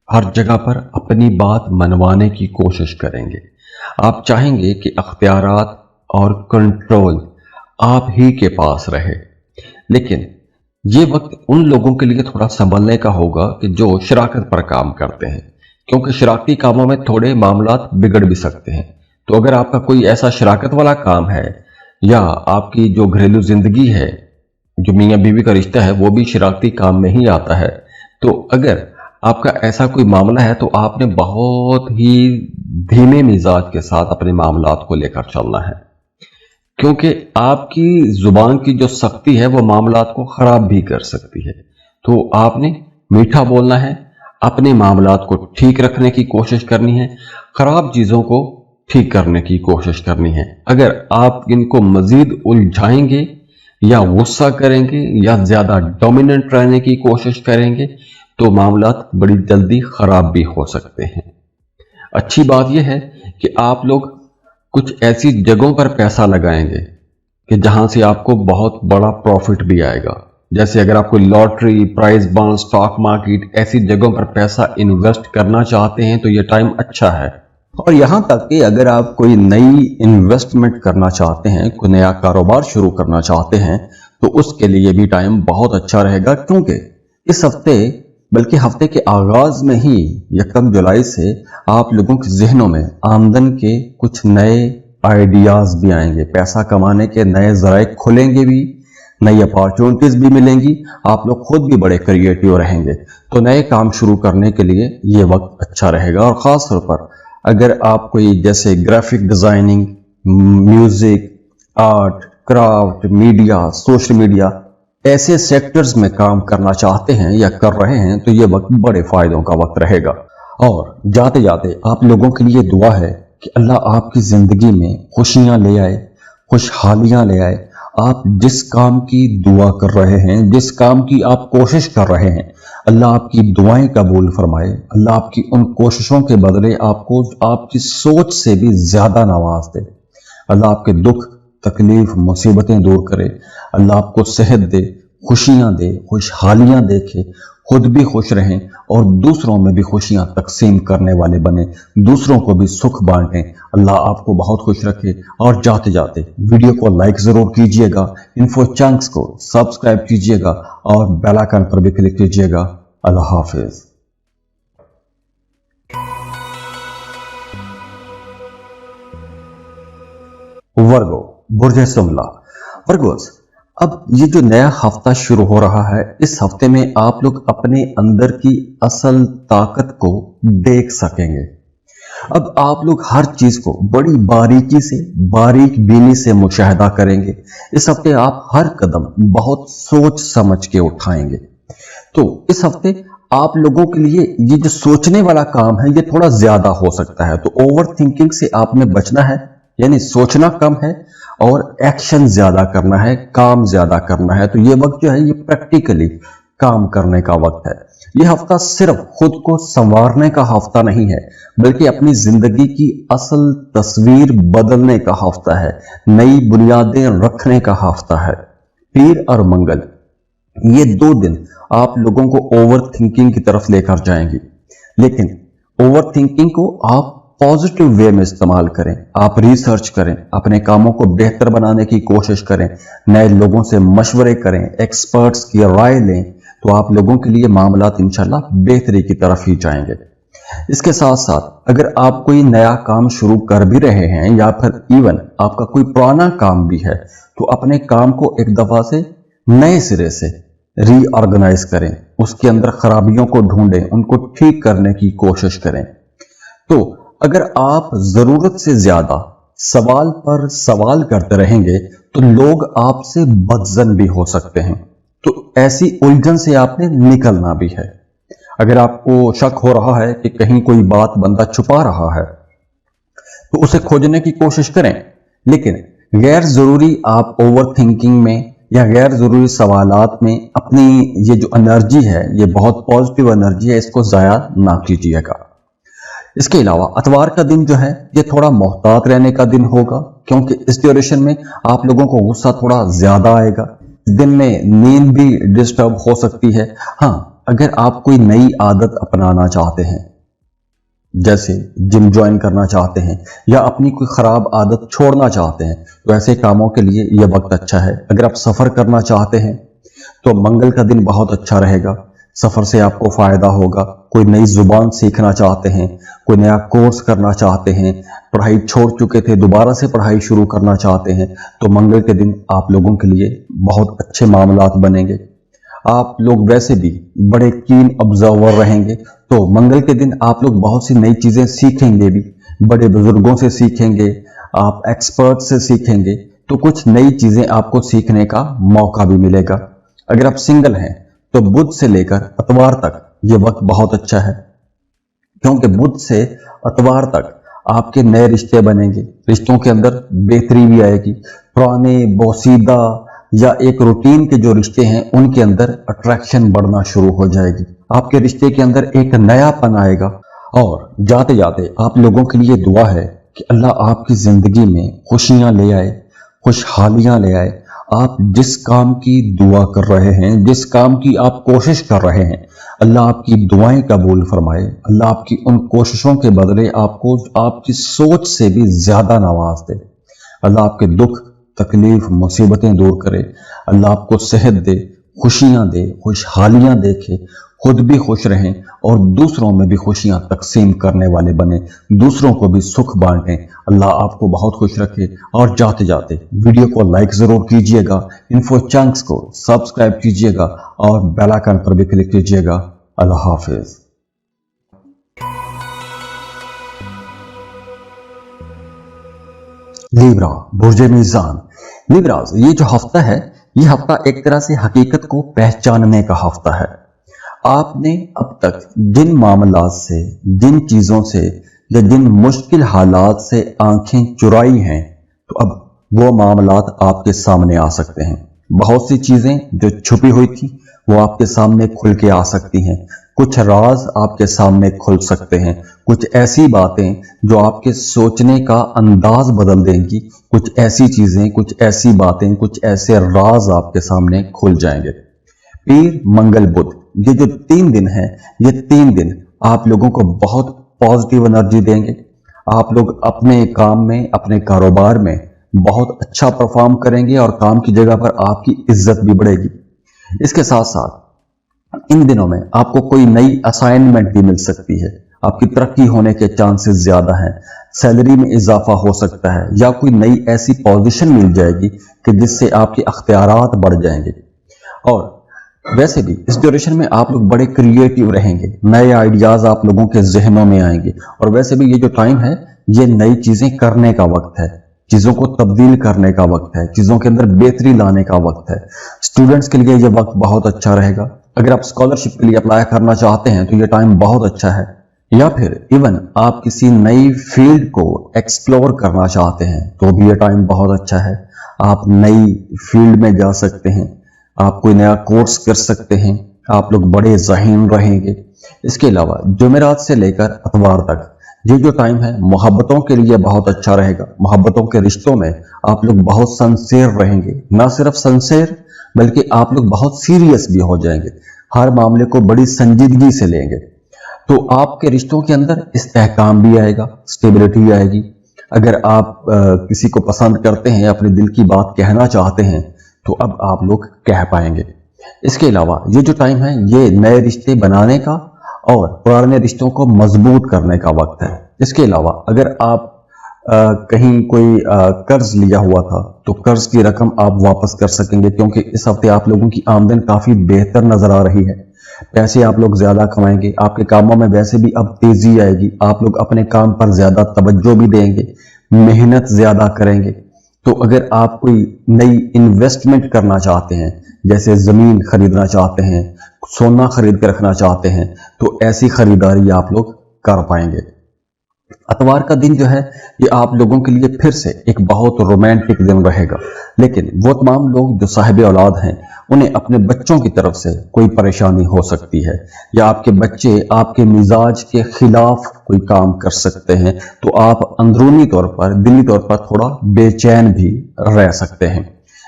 हर जगह पर अपनी बात मनवाने की कोशिश करेंगे। आप चाहेंगे कि अख्तियारात और कंट्रोल आप ही के पास रहे, लेकिन ये वक्त उन लोगों के लिए थोड़ा संभलने का होगा कि जो शराकत पर काम करते हैं, क्योंकि शराकती कामों में थोड़े मामलात बिगड़ भी सकते हैं। तो अगर आपका कोई ऐसा शराकत वाला काम है या आपकी जो घरेलू जिंदगी है, जो मियाँ बीवी का रिश्ता है, वो भी शराकती काम में ही आता है, तो अगर आपका ऐसा कोई मामला है तो आपने बहुत ही धीमे मिजाज के साथ अपने मामलात को लेकर चलना है, क्योंकि आपकी जुबान की जो सख्ती है वो मामलात को खराब भी कर सकती है। तो आपने मीठा बोलना है, अपने मामलात को ठीक रखने की कोशिश करनी है, खराब चीजों को ठीक करने की कोशिश करनी है। अगर आप इनको मजीद उलझाएंगे या गुस्सा करेंगे या ज्यादा डोमिनेंट रहने की कोशिश करेंगे तो मामलात बड़ी जल्दी खराब भी हो सकते हैं। अच्छी बात यह है कि आप लोग कुछ ऐसी जगहों पर पैसा लगाएंगे कि जहां से आपको बहुत बड़ा प्रॉफिट भी आएगा। जैसे अगर आप कोई lottery, prize bond, stock market, ऐसी जगहों पर पैसा इन्वेस्ट करना चाहते हैं तो ये टाइम अच्छा है। और यहां तक कि अगर आप कोई नई इन्वेस्टमेंट करना चाहते हैं, कोई नया कारोबार शुरू करना चाहते हैं, तो उसके लिए भी टाइम बहुत अच्छा रहेगा, क्योंकि इस हफ्ते, बल्कि हफ्ते के आगाज में ही 1 जुलाई से आप लोगों के जहनों में आमदन के कुछ नए आइडियाज भी आएंगे, पैसा कमाने के नए जराए खुलेंगे भी, नई अपॉर्चुनिटीज भी मिलेंगी, आप लोग खुद भी बड़े क्रिएटिव रहेंगे। तो नए काम शुरू करने के लिए ये वक्त अच्छा रहेगा। और खास तौर पर अगर आप कोई जैसे graphic designing, music, art, craft, media, social media, ऐसे सेक्टर्स में काम करना चाहते हैं या कर रहे हैं तो ये वक्त बड़े फायदों का वक्त रहेगा। और जाते जाते आप लोगों के लिए दुआ है कि अल्लाह आपकी जिंदगी में खुशियां ले आए, खुशहालियां ले आए। आप जिस काम की दुआ कर रहे हैं, जिस काम की आप कोशिश कर रहे हैं, अल्लाह आपकी दुआएं कबूल फरमाए। अल्लाह आपकी उन कोशिशों के बदले आपको आपकी सोच से भी ज्यादा नवाज दे। अल्लाह आपके दुख, तकलीफ, मुसीबतें दूर करे। अल्लाह आपको सेहत दे, खुशियां दे, खुशहालियां देखे, खुद भी खुश रहें और दूसरों में भी खुशियां तकसीम करने वाले बने, दूसरों को भी सुख बांटें। अल्लाह आपको बहुत खुश रखे। और जाते जाते वीडियो को लाइक जरूर कीजिएगा, इन्फो चंक्स को सब्सक्राइब कीजिएगा और बेल आइकन पर भी क्लिक कीजिएगा। अल्लाह हाफिज। वर्गो, बुर्ज सुमला। वर्गोस, अब ये जो नया हफ्ता शुरू हो रहा है, इस हफ्ते में आप लोग अपने अंदर की असल ताकत को देख सकेंगे। अब आप लोग हर चीज को बड़ी बारीकी से, बारीक बीनी से मुशाहिदा करेंगे। इस हफ्ते आप हर कदम बहुत सोच समझ के उठाएंगे। तो इस हफ्ते आप लोगों के लिए ये जो सोचने वाला काम है, ये थोड़ा ज्यादा हो सकता है। तो ओवर थिंकिंग से आपने बचना है, यानी सोचना कम है और एक्शन ज्यादा करना है, काम ज्यादा करना है। तो ये वक्त जो है ये प्रैक्टिकली काम करने का वक्त है। ये हफ्ता सिर्फ खुद को संवारने का हफ्ता नहीं है, बल्कि अपनी जिंदगी की असल तस्वीर बदलने का हफ्ता है, नई बुनियादें रखने का हफ्ता है। पीर और मंगल, ये 2 दिन आप लोगों को ओवर थिंकिंग की तरफ लेकर जाएंगी, लेकिन ओवर थिंकिंग को आप पॉजिटिव वे में इस्तेमाल करें। आप रिसर्च करें, अपने कामों को बेहतर बनाने की कोशिश करें, नए लोगों से मशवरे करें, एक्सपर्ट्स की राय लें, तो आप लोगों के लिए मामलात इंशाल्लाह बेहतरी की तरफ ही जाएंगे। इसके साथ साथ अगर आप कोई नया काम शुरू कर भी रहे हैं या फिर इवन आपका कोई पुराना काम भी है, तो अपने काम को एक दफा से नए सिरे से रीऑर्गेनाइज करें, उसके अंदर खराबियों को ढूंढें, उनको ठीक करने की कोशिश करें। तो अगर आप जरूरत से ज्यादा सवाल पर सवाल करते रहेंगे तो लोग आपसे बदजन भी हो सकते हैं। तो ऐसी उलझन से आपने निकलना भी है। अगर आपको शक हो रहा है कि कहीं कोई बात बंदा छुपा रहा है, तो उसे खोजने की कोशिश करें, लेकिन गैर जरूरी आप ओवर थिंकिंग में या गैर जरूरी सवालात में अपनी ये जो एनर्जी है, ये बहुत पॉजिटिव एनर्जी है, इसको जाया ना कीजिएगा। इसके अलावा अतवार का दिन जो है ये थोड़ा मोहतात रहने का दिन होगा, क्योंकि इस ड्यूरेशन में आप लोगों को गुस्सा थोड़ा ज्यादा आएगा। दिन में नींद भी डिस्टर्ब हो सकती है। हाँ, अगर आप कोई नई आदत अपनाना चाहते हैं, जैसे जिम ज्वाइन करना चाहते हैं या अपनी कोई खराब आदत छोड़ना चाहते हैं, तो ऐसे कामों के लिए यह वक्त अच्छा है। अगर आप सफर करना चाहते हैं तो मंगल का दिन बहुत अच्छा रहेगा, सफर से आपको फायदा होगा। कोई नई जुबान सीखना चाहते हैं, कोई नया कोर्स करना चाहते हैं, पढ़ाई छोड़ चुके थे दोबारा से पढ़ाई शुरू करना चाहते हैं, तो मंगल के दिन आप लोगों के लिए बहुत अच्छे मामलात बनेंगे। आप लोग वैसे भी बड़े कीन ऑब्जर्वर रहेंगे, तो मंगल के दिन आप लोग बहुत सी नई चीजें सीखेंगे भी, बड़े बुजुर्गों से सीखेंगे, आप एक्सपर्ट से सीखेंगे, तो कुछ नई चीजें आपको सीखने का मौका भी मिलेगा। अगर आप सिंगल हैं तो बुध से लेकर अतवार तक ये वक्त बहुत अच्छा है, क्योंकि बुध से अतवार तक आपके नए रिश्ते बनेंगे, रिश्तों के अंदर बेहतरी भी आएगी। पुराने बोसीदा या एक रूटीन के जो रिश्ते हैं उनके अंदर अट्रैक्शन बढ़ना शुरू हो जाएगी, आपके रिश्ते के अंदर एक नयापन आएगा। और जाते जाते आप लोगों के लिए दुआ है कि अल्लाह आपकी जिंदगी में खुशियां ले आए, खुशहालियां ले आए। आप जिस काम की दुआ कर रहे हैं, जिस काम की आप कोशिश कर रहे हैं, अल्लाह आपकी दुआएं कबूल फरमाए। अल्लाह आपकी उन कोशिशों के बदले आपको आपकी सोच से भी ज्यादा नवाज दे। अल्लाह आपके दुख, तकलीफ, मुसीबतें दूर करे। अल्लाह आपको सेहत दे, खुशियां दे, खुशहालियां देखे, खुद भी खुश रहें और दूसरों में भी खुशियां तकसीम करने वाले बने, दूसरों को भी सुख बांटें। अल्लाह आपको बहुत खुश रखे। और जाते जाते वीडियो को लाइक जरूर कीजिएगा, इन्फो चंक्स को सब्सक्राइब कीजिएगा और बेल आइकन पर भी क्लिक कीजिएगा। अल्लाह हाफिज। लिब्रा, बुर्ज मीज़ान। लिब्राज, ये जो हफ्ता है یہ ہفتہ ایک طرح سے حقیقت کو پہچاننے کا ہفتہ ہے۔ آپ نے اب تک جن معاملات سے، جن چیزوں سے یا جن مشکل حالات سے آنکھیں چرائی ہیں، تو اب وہ معاملات آپ کے سامنے آ سکتے ہیں۔ بہت سی چیزیں جو چھپی ہوئی تھی وہ آپ کے سامنے کھل کے آ سکتی ہیں۔ کچھ راز آپ کے سامنے کھل سکتے ہیں۔ کچھ ایسی باتیں جو آپ کے سوچنے کا انداز بدل دیں گی، کچھ ایسی چیزیں، کچھ ایسی باتیں، کچھ ایسے راز آپ کے سامنے کھل جائیں گے۔ پیر، منگل، بدھ، یہ جو 3 دن ہیں، یہ 3 دن آپ لوگوں کو بہت پازیٹیو انرجی دیں گے۔ آپ لوگ اپنے کام میں، اپنے کاروبار میں بہت اچھا پرفارم کریں گے اور کام کی جگہ پر آپ کی عزت بھی بڑھے گی۔ اس کے ساتھ ساتھ ان دنوں میں آپ کو کوئی نئی اسائنمنٹ بھی مل سکتی ہے۔ آپ کی ترقی ہونے کے چانسز زیادہ ہیں، سیلری میں اضافہ ہو سکتا ہے، یا کوئی نئی ایسی پوزیشن مل جائے گی کہ جس سے آپ کے اختیارات بڑھ جائیں گے۔ اور ویسے بھی اس ڈیوریشن میں آپ لوگ بڑے کریٹیو رہیں گے، نئے آئیڈیاز آپ لوگوں کے ذہنوں میں آئیں گے۔ اور ویسے بھی یہ جو ٹائم ہے، یہ نئی چیزیں کرنے کا وقت ہے، چیزوں کو تبدیل کرنے کا وقت ہے، چیزوں کے اندر بہتری لانے کا وقت ہے۔ اسٹوڈنٹس کے لیے یہ وقت بہت اچھا رہے گا۔ اگر آپ اسکالرشپ کے لیے اپلائی کرنا چاہتے ہیں تو یہ ٹائم بہت اچھا ہے، یا پھر ایون آپ کسی نئی فیلڈ کو ایکسپلور کرنا چاہتے ہیں تو بھی یہ ٹائم بہت اچھا ہے۔ آپ نئی فیلڈ میں جا سکتے ہیں، آپ کوئی نیا کورس کر سکتے ہیں، آپ لوگ بڑے ذہین رہیں گے۔ اس کے علاوہ جمعرات سے لے کر اتوار تک یہ جو ٹائم ہے محبتوں کے لیے بہت اچھا رہے گا۔ محبتوں کے رشتوں میں آپ لوگ بہت سنسیئر رہیں گے، نہ صرف سنسیئر بلکہ آپ لوگ بہت سیریس بھی ہو جائیں گے، ہر معاملے کو بڑی سنجیدگی سے لیں گے۔ تو آپ کے رشتوں کے اندر استحکام بھی آئے گا، سٹیبلٹی آئے گی۔ اگر آپ کسی کو پسند کرتے ہیں، اپنے دل کی بات کہنا چاہتے ہیں، تو اب آپ لوگ کہہ پائیں گے۔ اس کے علاوہ یہ جو ٹائم ہے یہ نئے رشتے بنانے کا اور پرانے رشتوں کو مضبوط کرنے کا وقت ہے۔ اس کے علاوہ اگر آپ کہیں کوئی قرض لیا ہوا تھا تو قرض کی رقم آپ واپس کر سکیں گے، کیونکہ اس ہفتے آپ لوگوں کی آمدن کافی بہتر نظر آ رہی ہے۔ پیسے آپ لوگ زیادہ کمائیں گے، آپ کے کاموں میں ویسے بھی اب تیزی آئے گی، آپ لوگ اپنے کام پر زیادہ توجہ بھی دیں گے، محنت زیادہ کریں گے۔ تو اگر آپ کوئی نئی انویسٹمنٹ کرنا چاہتے ہیں، جیسے زمین خریدنا چاہتے ہیں، سونا خرید کے رکھنا چاہتے ہیں، تو ایسی خریداری آپ لوگ کر پائیں گے۔ اتوار کا دن جو ہے یہ آپ لوگوں کے لیے پھر سے ایک بہت رومانٹک دن رہے گا، لیکن وہ تمام لوگ جو صاحب اولاد ہیں انہیں اپنے بچوں کی طرف سے کوئی پریشانی ہو سکتی ہے، یا آپ کے بچے آپ کے مزاج کے خلاف کوئی کام کر سکتے ہیں، تو آپ اندرونی طور پر، دلی طور پر تھوڑا بے چین بھی رہ سکتے ہیں۔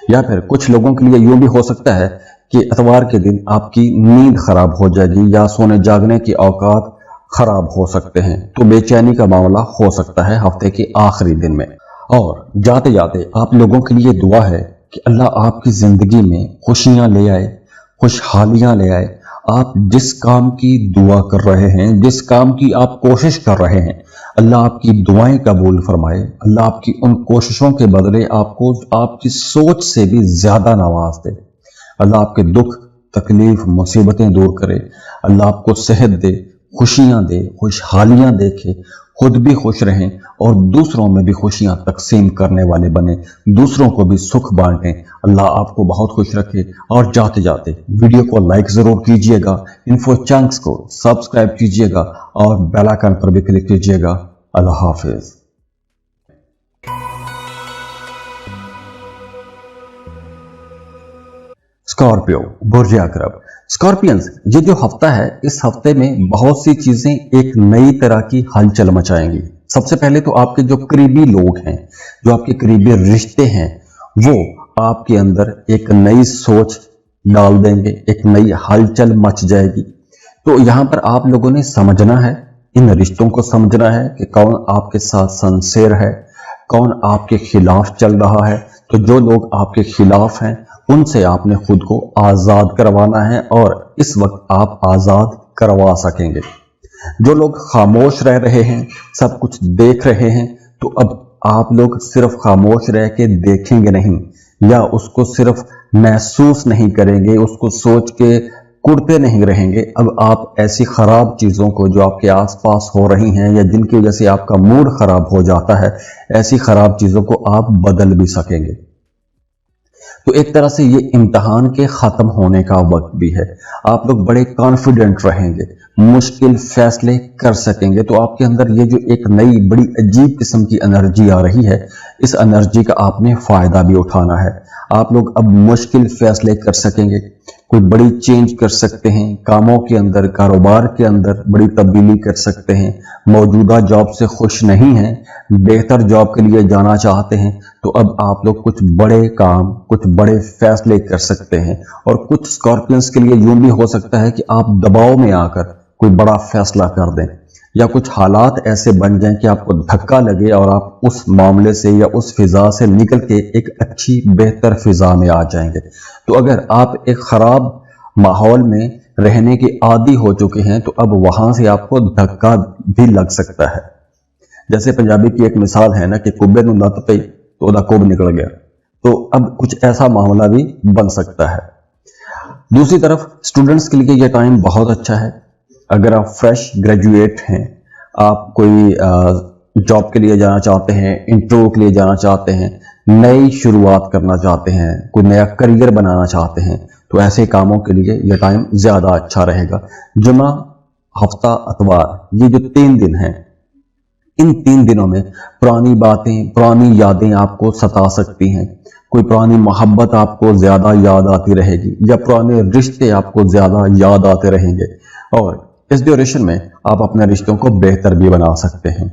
یا پھر کچھ لوگوں کے لیے یوں بھی ہو سکتا ہے کہ اتوار کے دن آپ کی نیند خراب ہو جائے گی، یا سونے جاگنے کے اوقات خراب ہو سکتے ہیں، تو بے چینی کا معاملہ ہو سکتا ہے ہفتے کے آخری دن میں۔ اور جاتے جاتے آپ لوگوں کے لیے دعا ہے کہ اللہ آپ کی زندگی میں خوشیاں لے آئے، خوشحالیاں لے آئے۔ آپ جس کام کی دعا کر رہے ہیں، جس کام کی آپ کوشش کر رہے ہیں، اللہ آپ کی دعائیں قبول فرمائے۔ اللہ آپ کی ان کوششوں کے بدلے آپ کو آپ کی سوچ سے بھی زیادہ نواز دے۔ اللہ آپ کے دکھ، تکلیف، مصیبتیں دور کرے۔ اللہ آپ کو صحت دے، خوشیاں دے، خوشحالیاں دیکھے، خود بھی خوش رہیں اور دوسروں میں بھی خوشیاں تقسیم کرنے والے بنیں، دوسروں کو بھی سکھ بانٹیں۔ اللہ آپ کو بہت خوش رکھے۔ اور جاتے جاتے ویڈیو کو لائک ضرور کیجئے گا، انفو چنکس کو سبسکرائب کیجئے گا اور بیل آئکن پر بھی کلک کیجئے گا۔ اللہ حافظ۔ اسکارپیو، برج عقرب۔ اسکارپینز، یہ جو ہفتہ ہے اس ہفتے میں بہت سی چیزیں ایک نئی طرح کی ہلچل مچائیں گی۔ سب سے پہلے تو آپ کے جو قریبی لوگ ہیں، جو آپ کے قریبی رشتے ہیں، وہ آپ کے اندر ایک نئی سوچ ڈال دیں گے، ایک نئی ہلچل مچ جائے گی۔ تو یہاں پر آپ لوگوں نے سمجھنا ہے، ان رشتوں کو سمجھنا ہے کہ کون آپ کے ساتھ سنسیئر ہے، کون آپ کے خلاف چل رہا ہے۔ تو جو لوگ آپ کے خلاف ہیں ان سے آپ نے خود کو آزاد کروانا ہے، اور اس وقت آپ آزاد کروا سکیں گے۔ جو لوگ خاموش رہ رہے ہیں، سب کچھ دیکھ رہے ہیں، تو اب آپ لوگ صرف خاموش رہ کے دیکھیں گے نہیں، یا اس کو صرف محسوس نہیں کریں گے، اس کو سوچ کے کڑتے نہیں رہیں گے۔ اب آپ ایسی خراب چیزوں کو جو آپ کے آس پاس ہو رہی ہیں یا جن کی وجہ سے آپ کا موڈ خراب ہو جاتا ہے، ایسی خراب چیزوں کو آپ بدل بھی سکیں گے۔ तो एक तरह से ये इम्तहान के ख़त्म होने का वक्त भी है। आप लोग बड़े कॉन्फिडेंट रहेंगे, मुश्किल फैसले कर सकेंगे। तो आपके अंदर ये जो एक नई बड़ी अजीब किस्म की एनर्जी आ रही है, इस एनर्जी का आपने फ़ायदा भी उठाना है। आप लोग अब मुश्किल फैसले कर सकेंगे, कोई बड़ी चेंज कर सकते हैं, कामों के अंदर, कारोबार के अंदर बड़ी तब्दीली कर सकते हैं। मौजूदा जॉब से खुश नहीं हैं, बेहतर जॉब के लिए जाना चाहते हैं, तो अब आप लोग कुछ बड़े काम, कुछ बड़े फैसले कर सकते हैं। और कुछ स्कॉर्पियंस के लिए यूं भी हो सकता है कि आप दबाव में आकर कोई बड़ा फैसला कर दें, या कुछ हालात ऐसे बन जाएं कि आपको धक्का लगे और आप उस मामले से या उस फिजा से निकल के एक अच्छी बेहतर फिजा में आ जाएंगे। तो अगर आप एक खराब माहौल में रहने के आदी हो चुके हैं, तो अब वहां से आपको धक्का भी लग सकता है। जैसे पंजाबी की एक मिसाल है ना कि कुब्बे नूं लत पई तो ओदा कुब निकल गया। तो अब कुछ ऐसा मामला भी बन सकता है। दूसरी तरफ स्टूडेंट्स के लिए यह टाइम बहुत अच्छा है। अगर आप फ्रेश ग्रेजुएट हैं, आप कोई जॉब के लिए जाना चाहते हैं, इंटरव्यू के लिए जाना चाहते हैं, नई शुरुआत करना चाहते हैं, कोई नया करियर बनाना चाहते हैं, तो ऐसे कामों के लिए यह टाइम ज़्यादा अच्छा रहेगा। जुमा, हफ्ता, अतवार, ये जो 3 दिन हैं, इन 3 दिनों में पुरानी बातें, पुरानी यादें आपको सता सकती हैं। कोई पुरानी मोहब्बत आपको ज़्यादा याद आती रहेगी, या पुराने रिश्ते आपको ज़्यादा याद आते रहेंगे। और इस ड्यूरेशन में आप अपने रिश्तों को बेहतर भी बना सकते हैं।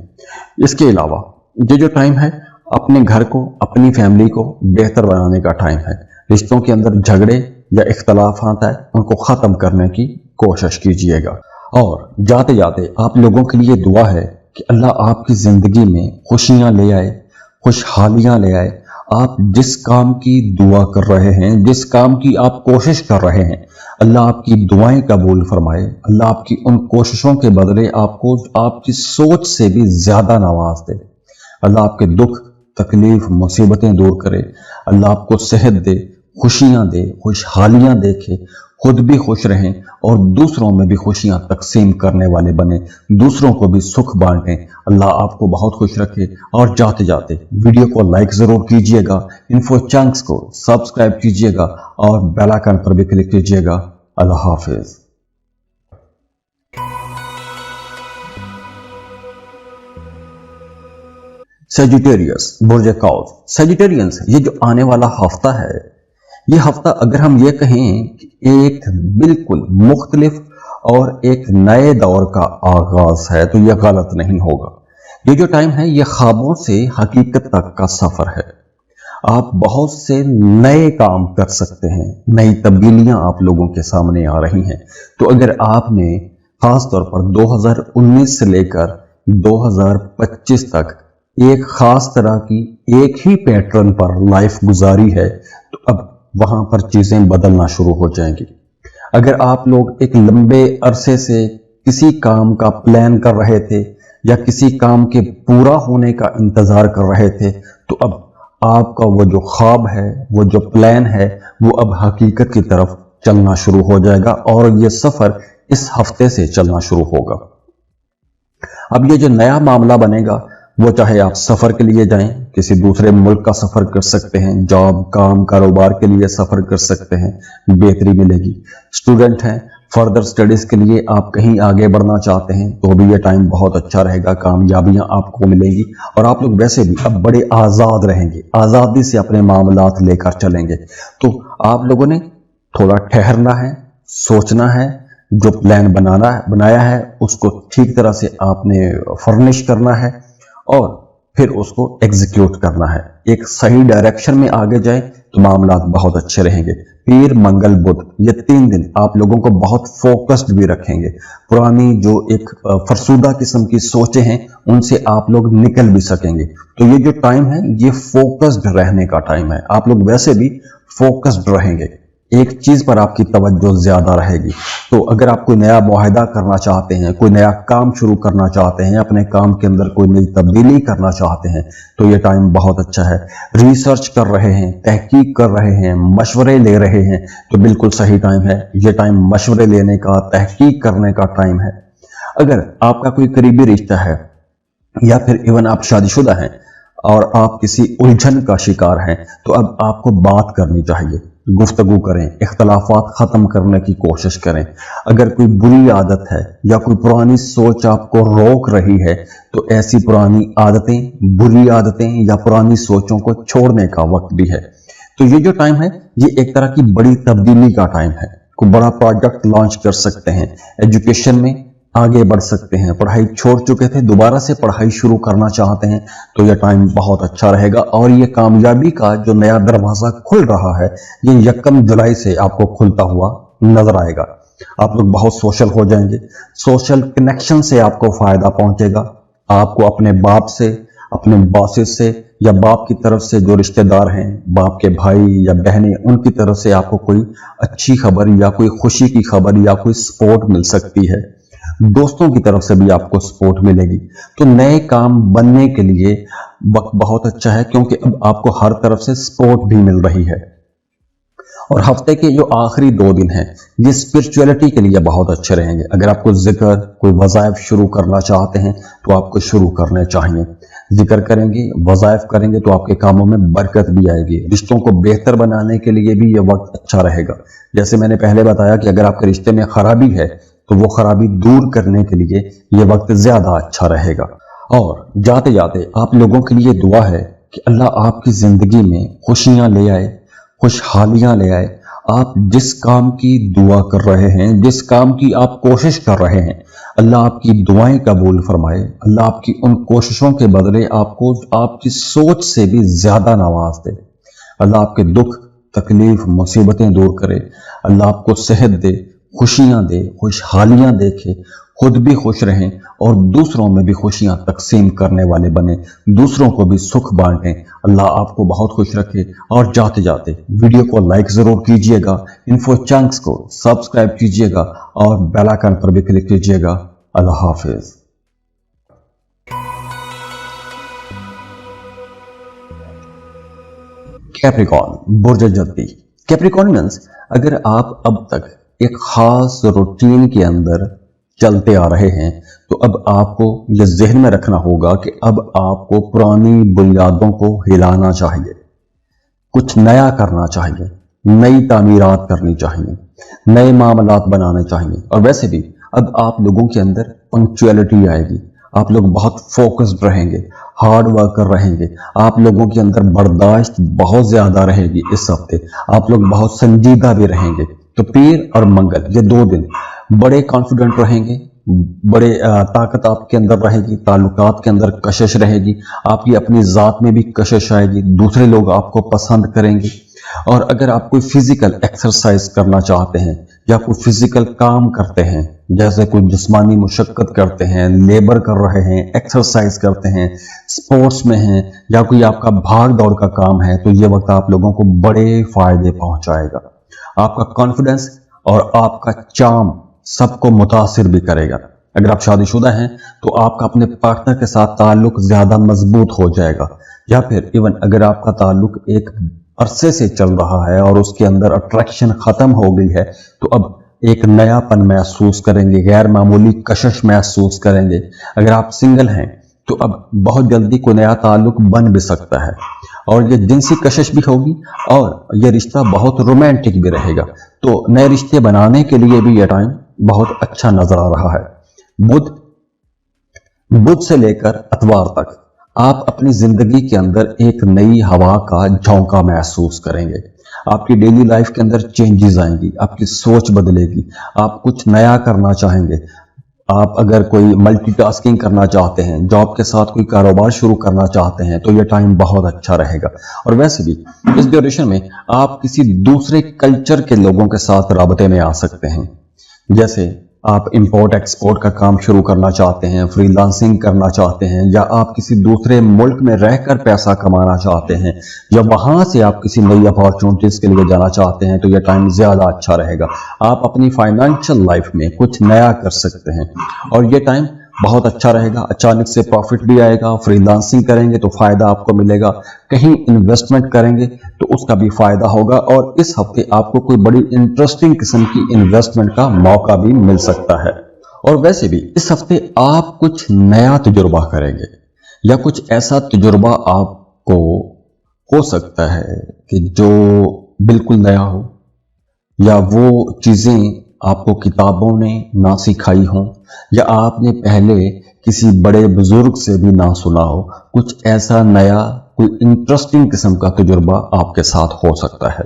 इसके अलावा ये जो टाइम है, अपने घर को, अपनी फैमिली को बेहतर बनाने का टाइम है। रिश्तों के अंदर झगड़े या इख्तलाफ आता है, उनको ख़त्म करने की कोशिश कीजिएगा। और जाते जाते आप लोगों के लिए दुआ है कि अल्लाह आपकी ज़िंदगी में खुशियाँ ले आए, खुशहालियाँ ले आए। आप जिस काम की दुआ कर रहे हैं, जिस काम की आप कोशिश कर रहे हैं, अल्लाह आपकी दुआएं कबूल फरमाए। अल्लाह आपकी उन कोशिशों के बदले आपको आपकी सोच से भी ज़्यादा नवाज दे। अल्लाह आपके दुख, तकलीफ, मुसीबतें दूर करे। अल्लाह आपको सेहत दे, खुशियाँ दे, खुशहालियाँ देखे, खुद भी खुश रहें और दूसरों में भी खुशियाँ तकसीम करने वाले बने, दूसरों को भी सुख बांटें। अल्लाह आपको बहुत खुश रखे। और जाते जाते वीडियो को लाइक ज़रूर कीजिएगा, इन्फो चंक्स को सब्सक्राइब कीजिएगा और बेल आइकन पर भी क्लिक कीजिएगा। अल्लाह हाफिज़। सेजिटेरियस, बुर्ज कौस, सेजिटेरियंस, ये जो आने वाला हफ्ता है, ये हफ्ता अगर हम ये कहें कि एक बिल्कुल मुख्तलिफ और एक नए दौर का आगाज है, तो यह गलत नहीं होगा। ये जो टाइम है, ये ख्वाबों से हकीकत तक का सफर है। आप बहुत से नए काम कर सकते हैं, नई तब्दीलियां आप लोगों के सामने आ रही हैं। तो अगर आपने खास तौर पर 2019 से लेकर 2025 तक एक खास तरह की एक ही पैटर्न पर लाइफ गुजारी है, तो अब वहां पर चीजें बदलना शुरू हो जाएंगी। अगर आप लोग एक लंबे अरसे से किसी काम का प्लान कर रहे थे या किसी काम के पूरा होने का इंतजार कर रहे थे, तो अब आपका वो जो ख्वाब है, वो जो प्लान है, वो अब हकीकत की तरफ चलना शुरू हो जाएगा और ये सफर इस हफ्ते से चलना शुरू होगा। अब ये जो नया मामला बनेगा, वो चाहे आप सफर के लिए जाएं, किसी दूसरे मुल्क का सफर कर सकते हैं, जॉब, काम, कारोबार के लिए सफर कर सकते हैं, बेहतरी मिलेगी। स्टूडेंट हैं, फर्दर स्टडीज के लिए आप कहीं आगे बढ़ना चाहते हैं, तो भी ये टाइम बहुत अच्छा रहेगा, कामयाबियां आपको मिलेंगी और आप लोग वैसे भी अब बड़े आज़ाद रहेंगे, आज़ादी से अपने मामलात लेकर चलेंगे। तो आप लोगों ने थोड़ा ठहरना है, सोचना है, जो प्लान बनाया है उसको ठीक तरह से आपने फर्निश करना है और फिर उसको एग्जीक्यूट करना है। एक सही डायरेक्शन में आगे जाए तो मामला बहुत अच्छे रहेंगे। पीर, मंगल, बुध, ये 3 दिन आप लोगों को बहुत फोकस्ड भी रखेंगे। पुरानी जो एक फरसूदा किस्म की सोचें हैं, उनसे आप लोग निकल भी सकेंगे। तो ये जो टाइम है, ये फोकस्ड रहने का टाइम है। आप लोग वैसे भी फोकस्ड रहेंगे, एक चीज पर आपकी तवज्जो ज्यादा रहेगी। तो अगर आप कोई नया मुआहदा करना चाहते हैं, कोई नया काम शुरू करना चाहते हैं, अपने काम के अंदर कोई नई तब्दीली करना चाहते हैं, तो ये टाइम बहुत अच्छा है। रिसर्च कर रहे हैं, तहकीक कर रहे हैं, मशवरे ले रहे हैं, तो बिल्कुल सही टाइम है। ये टाइम मशवरे लेने का, तहकीक करने का टाइम है। अगर आपका कोई करीबी रिश्ता है या फिर इवन आप शादीशुदा हैं, और आप किसी उलझन का शिकार हैं तो अब आपको बात करनी चाहिए, गुफ्तगू करें, इख्तलाफात ख़त्म करने की कोशिश करें। अगर कोई बुरी आदत है या कोई पुरानी सोच आपको रोक रही है तो ऐसी पुरानी आदतें, बुरी आदतें या पुरानी सोचों को छोड़ने का वक्त भी है। तो ये जो टाइम है ये एक तरह की बड़ी तब्दीली का टाइम है। कोई बड़ा प्रोजेक्ट लॉन्च कर सकते हैं, एजुकेशन में आगे बढ़ सकते हैं, पढ़ाई छोड़ चुके थे दोबारा से पढ़ाई शुरू करना चाहते हैं तो यह टाइम बहुत अच्छा रहेगा। और ये कामयाबी का जो नया दरवाजा खुल रहा है ये 1 जुलाई से आपको खुलता हुआ नजर आएगा। आप लोग बहुत सोशल हो जाएंगे, सोशल कनेक्शन से आपको फायदा पहुंचेगा। आपको अपने बाप से, अपने बॉसेस से या बाप की तरफ से जो रिश्तेदार हैं, बाप के भाई या बहनें, उनकी तरफ से आपको कोई अच्छी खबर या कोई खुशी की खबर या कोई सपोर्ट मिल सकती है। दोस्तों की तरफ से भी आपको सपोर्ट मिलेगी। तो नए काम बनने के लिए वक्त बहुत अच्छा है क्योंकि अब आपको हर तरफ से सपोर्ट भी मिल रही है। और हफ्ते के जो आखिरी 2 दिन हैं ये स्पिरिचुअलिटी के लिए बहुत अच्छे रहेंगे। अगर आपको जिक्र, कोई वज़ाइफ शुरू करना चाहते हैं तो आपको शुरू करने चाहिए। जिक्र करेंगे, वज़ाइफ करेंगे तो आपके कामों में बरकत भी आएगी। रिश्तों को बेहतर बनाने के लिए भी ये वक्त अच्छा रहेगा। जैसे मैंने पहले बताया कि अगर आपके रिश्ते में खराबी है तो वो खराबी दूर करने के लिए ये वक्त ज्यादा अच्छा रहेगा। और जाते जाते आप लोगों के लिए दुआ है कि अल्लाह आपकी जिंदगी में खुशियां ले आए, खुशहालियां ले आए। आप जिस काम की दुआ कर रहे हैं, जिस काम की आप कोशिश कर रहे हैं, अल्लाह आपकी दुआएं कबूल फरमाए। अल्लाह आपकी उन कोशिशों के बदले आपको आपकी सोच से भी ज्यादा नवाज दे। अल्लाह आपके दुख, तकलीफ, मुसीबतें दूर करे। अल्लाह आपको सेहत दे, खुशियां दे, खुशहालियां देखे, खुद भी खुश रहें और दूसरों में भी खुशियां तकसीम करने वाले बने, दूसरों को भी सुख बांटें। अल्लाह आपको बहुत खुश रखे। और जाते जाते वीडियो को लाइक जरूर कीजिएगा, इन्फो चंक्स को सब्सक्राइब कीजिएगा और बेल आइकन पर भी क्लिक कीजिएगा। अल्लाह हाफिज। कैप्रिकॉर्न, बुर्ज जद्दी। कैप्रिकॉर्नियंस, अगर आप अब तक एक खास रूटीन के अंदर चलते आ रहे हैं तो अब आपको यह जहन में रखना होगा कि अब आपको पुरानी बुनियादों को हिलाना चाहिए, कुछ नया करना चाहिए, नई तामीरात करनी चाहिए, नए मामलात बनाने चाहिए। और वैसे भी अब आप लोगों के अंदर पंक्चुअलिटी आएगी, आप लोग बहुत फोकस्ड रहेंगे, हार्ड वर्कर रहेंगे, आप लोगों के अंदर बर्दाश्त बहुत ज्यादा रहेगी। इस हफ्ते आप लोग बहुत संजीदा भी रहेंगे। तो पीर और मंगल ये 2 दिन बड़े कॉन्फिडेंट रहेंगे, बड़े ताकत आपके अंदर रहेगी, ताल्लुकात के अंदर कशिश रहेगी, आपकी अपनी ज़ात में भी कशिश आएगी, दूसरे लोग आपको पसंद करेंगे। और अगर आप कोई फिजिकल एक्सरसाइज करना चाहते हैं या कोई फिजिकल काम करते हैं, जैसे कोई जिस्मानी मुशक्कत करते हैं, लेबर कर रहे हैं, एक्सरसाइज करते हैं, स्पोर्ट्स में हैं या कोई आपका भाग दौड़ का काम है, तो ये वक्त आप लोगों को बड़े फायदे पहुंचाएगा। आपका कॉन्फिडेंस और आपका चार्म सबको मुतासिर भी करेगा। अगर आप शादीशुदा हैं तो आपका अपने पार्टनर के साथ ताल्लुक ज्यादा मजबूत हो जाएगा। या फिर इवन अगर आपका ताल्लुक एक अरसे से चल रहा है और उसके अंदर अट्रैक्शन खत्म हो गई है तो अब एक नयापन महसूस करेंगे, गैर मामूली कशिश महसूस करेंगे। अगर आप सिंगल हैं तो अब बहुत जल्दी कोई नया ताल्लुक बन भी सकता है और ये जिनसी कशिश भी होगी और ये रिश्ता बहुत रोमांटिक भी रहेगा। तो नए रिश्ते बनाने के लिए भी यह टाइम बहुत अच्छा नजर आ रहा है। बुध से लेकर अतवार तक आप अपनी जिंदगी के अंदर एक नई हवा का झोंका महसूस करेंगे। आपकी डेली लाइफ के अंदर चेंजेस आएंगी, आपकी सोच बदलेगी, आप कुछ नया करना चाहेंगे। आप अगर कोई मल्टीटास्किंग करना चाहते हैं, जॉब के साथ कोई कारोबार शुरू करना चाहते हैं तो ये टाइम बहुत अच्छा रहेगा। और वैसे भी इस ड्यूरेशन में आप किसी दूसरे कल्चर के लोगों के साथ राबते में आ सकते हैं। जैसे आप इंपोर्ट एक्सपोर्ट का काम शुरू करना चाहते हैं, फ्रीलांसिंग करना चाहते हैं, या आप किसी दूसरे मुल्क में रहकर पैसा कमाना चाहते हैं, या वहां से आप किसी नई अपॉर्चुनिटीज के लिए जाना चाहते हैं तो यह टाइम ज्यादा अच्छा रहेगा। आप अपनी फाइनेंशियल लाइफ में कुछ नया कर सकते हैं और यह टाइम बहुत अच्छा रहेगा। अचानक से प्रॉफिट भी आएगा, फ्रीलांसिंग करेंगे तो फायदा आपको मिलेगा, कहीं इन्वेस्टमेंट करेंगे तो उसका भी फायदा होगा। और इस हफ्ते आपको कोई बड़ी इंटरेस्टिंग किस्म की इन्वेस्टमेंट का मौका भी मिल सकता है। और वैसे भी इस हफ्ते आप कुछ नया तजुर्बा करेंगे, या कुछ ऐसा तजुर्बा आपको हो सकता है कि जो बिल्कुल नया हो, या वो चीज़ें आपको किताबों ने ना सिखाई हों, या आपने पहले किसी बड़े बुजुर्ग से भी ना सुना हो। कुछ ऐसा नया, कोई इंटरेस्टिंग किस्म का तजुर्बा आपके साथ हो सकता है।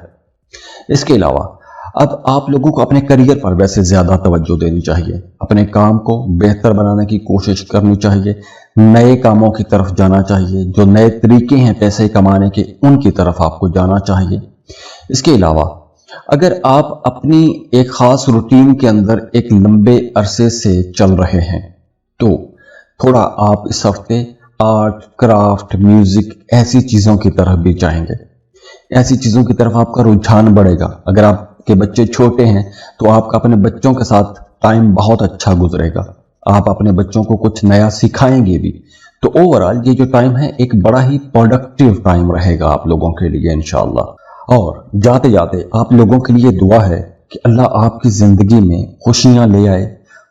इसके अलावा अब आप लोगों को अपने करियर पर वैसे ज़्यादा तवज्जो देनी चाहिए, अपने काम को बेहतर बनाने की कोशिश करनी चाहिए, नए कामों की तरफ जाना चाहिए, जो नए तरीके हैं पैसे कमाने के उनकी तरफ आपको जाना चाहिए। इसके अलावा अगर आप अपनी एक ख़ास रूटीन के अंदर एक लंबे अरसे से चल रहे हैं तो थोड़ा आप इस हफ्ते आर्ट, क्राफ्ट, म्यूज़िक ऐसी चीज़ों की तरफ भी जाएंगे। ऐसी चीज़ों की तरफ आपका रुझान बढ़ेगा। अगर आपके बच्चे छोटे हैं तो आपका अपने बच्चों के साथ टाइम बहुत अच्छा गुजरेगा, आप अपने बच्चों को कुछ नया सिखाएंगे भी। तो ओवरऑल ये जो टाइम है एक बड़ा ही प्रोडक्टिव टाइम रहेगा आप लोगों के लिए इंशाअल्लाह। और जाते जाते आप लोगों के लिए दुआ है कि अल्लाह आपकी ज़िंदगी में खुशियाँ ले आए,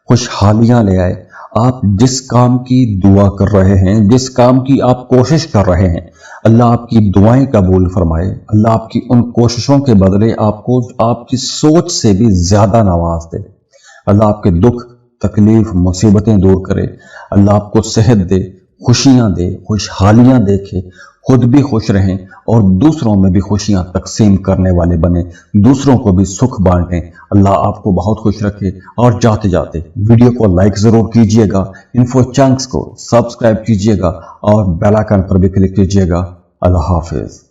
खुशहालियाँ ले आए। आप जिस काम की दुआ कर रहे हैं, जिस काम की आप कोशिश कर रहे हैं, अल्लाह आपकी दुआएं कबूल फरमाए। अल्लाह आपकी उन कोशिशों के बदले आपको आपकी सोच से भी ज़्यादा नवाज दे। अल्लाह आपके दुख, तकलीफ, मुसीबतें दूर करे। अल्लाह आपको सेहत दे, खुशियाँ दे, खुशहालियाँ देखे, खुद भी खुश रहें और दूसरों में भी खुशियाँ तकसीम करने वाले बने, दूसरों को भी सुख बांटें। अल्लाह आपको बहुत खुश रखे। और जाते जाते वीडियो को लाइक ज़रूर कीजिएगा, इन्फो चंक्स को सब्सक्राइब कीजिएगा और बेल आइकन पर भी क्लिक कीजिएगा। अल्लाह हाफिज़।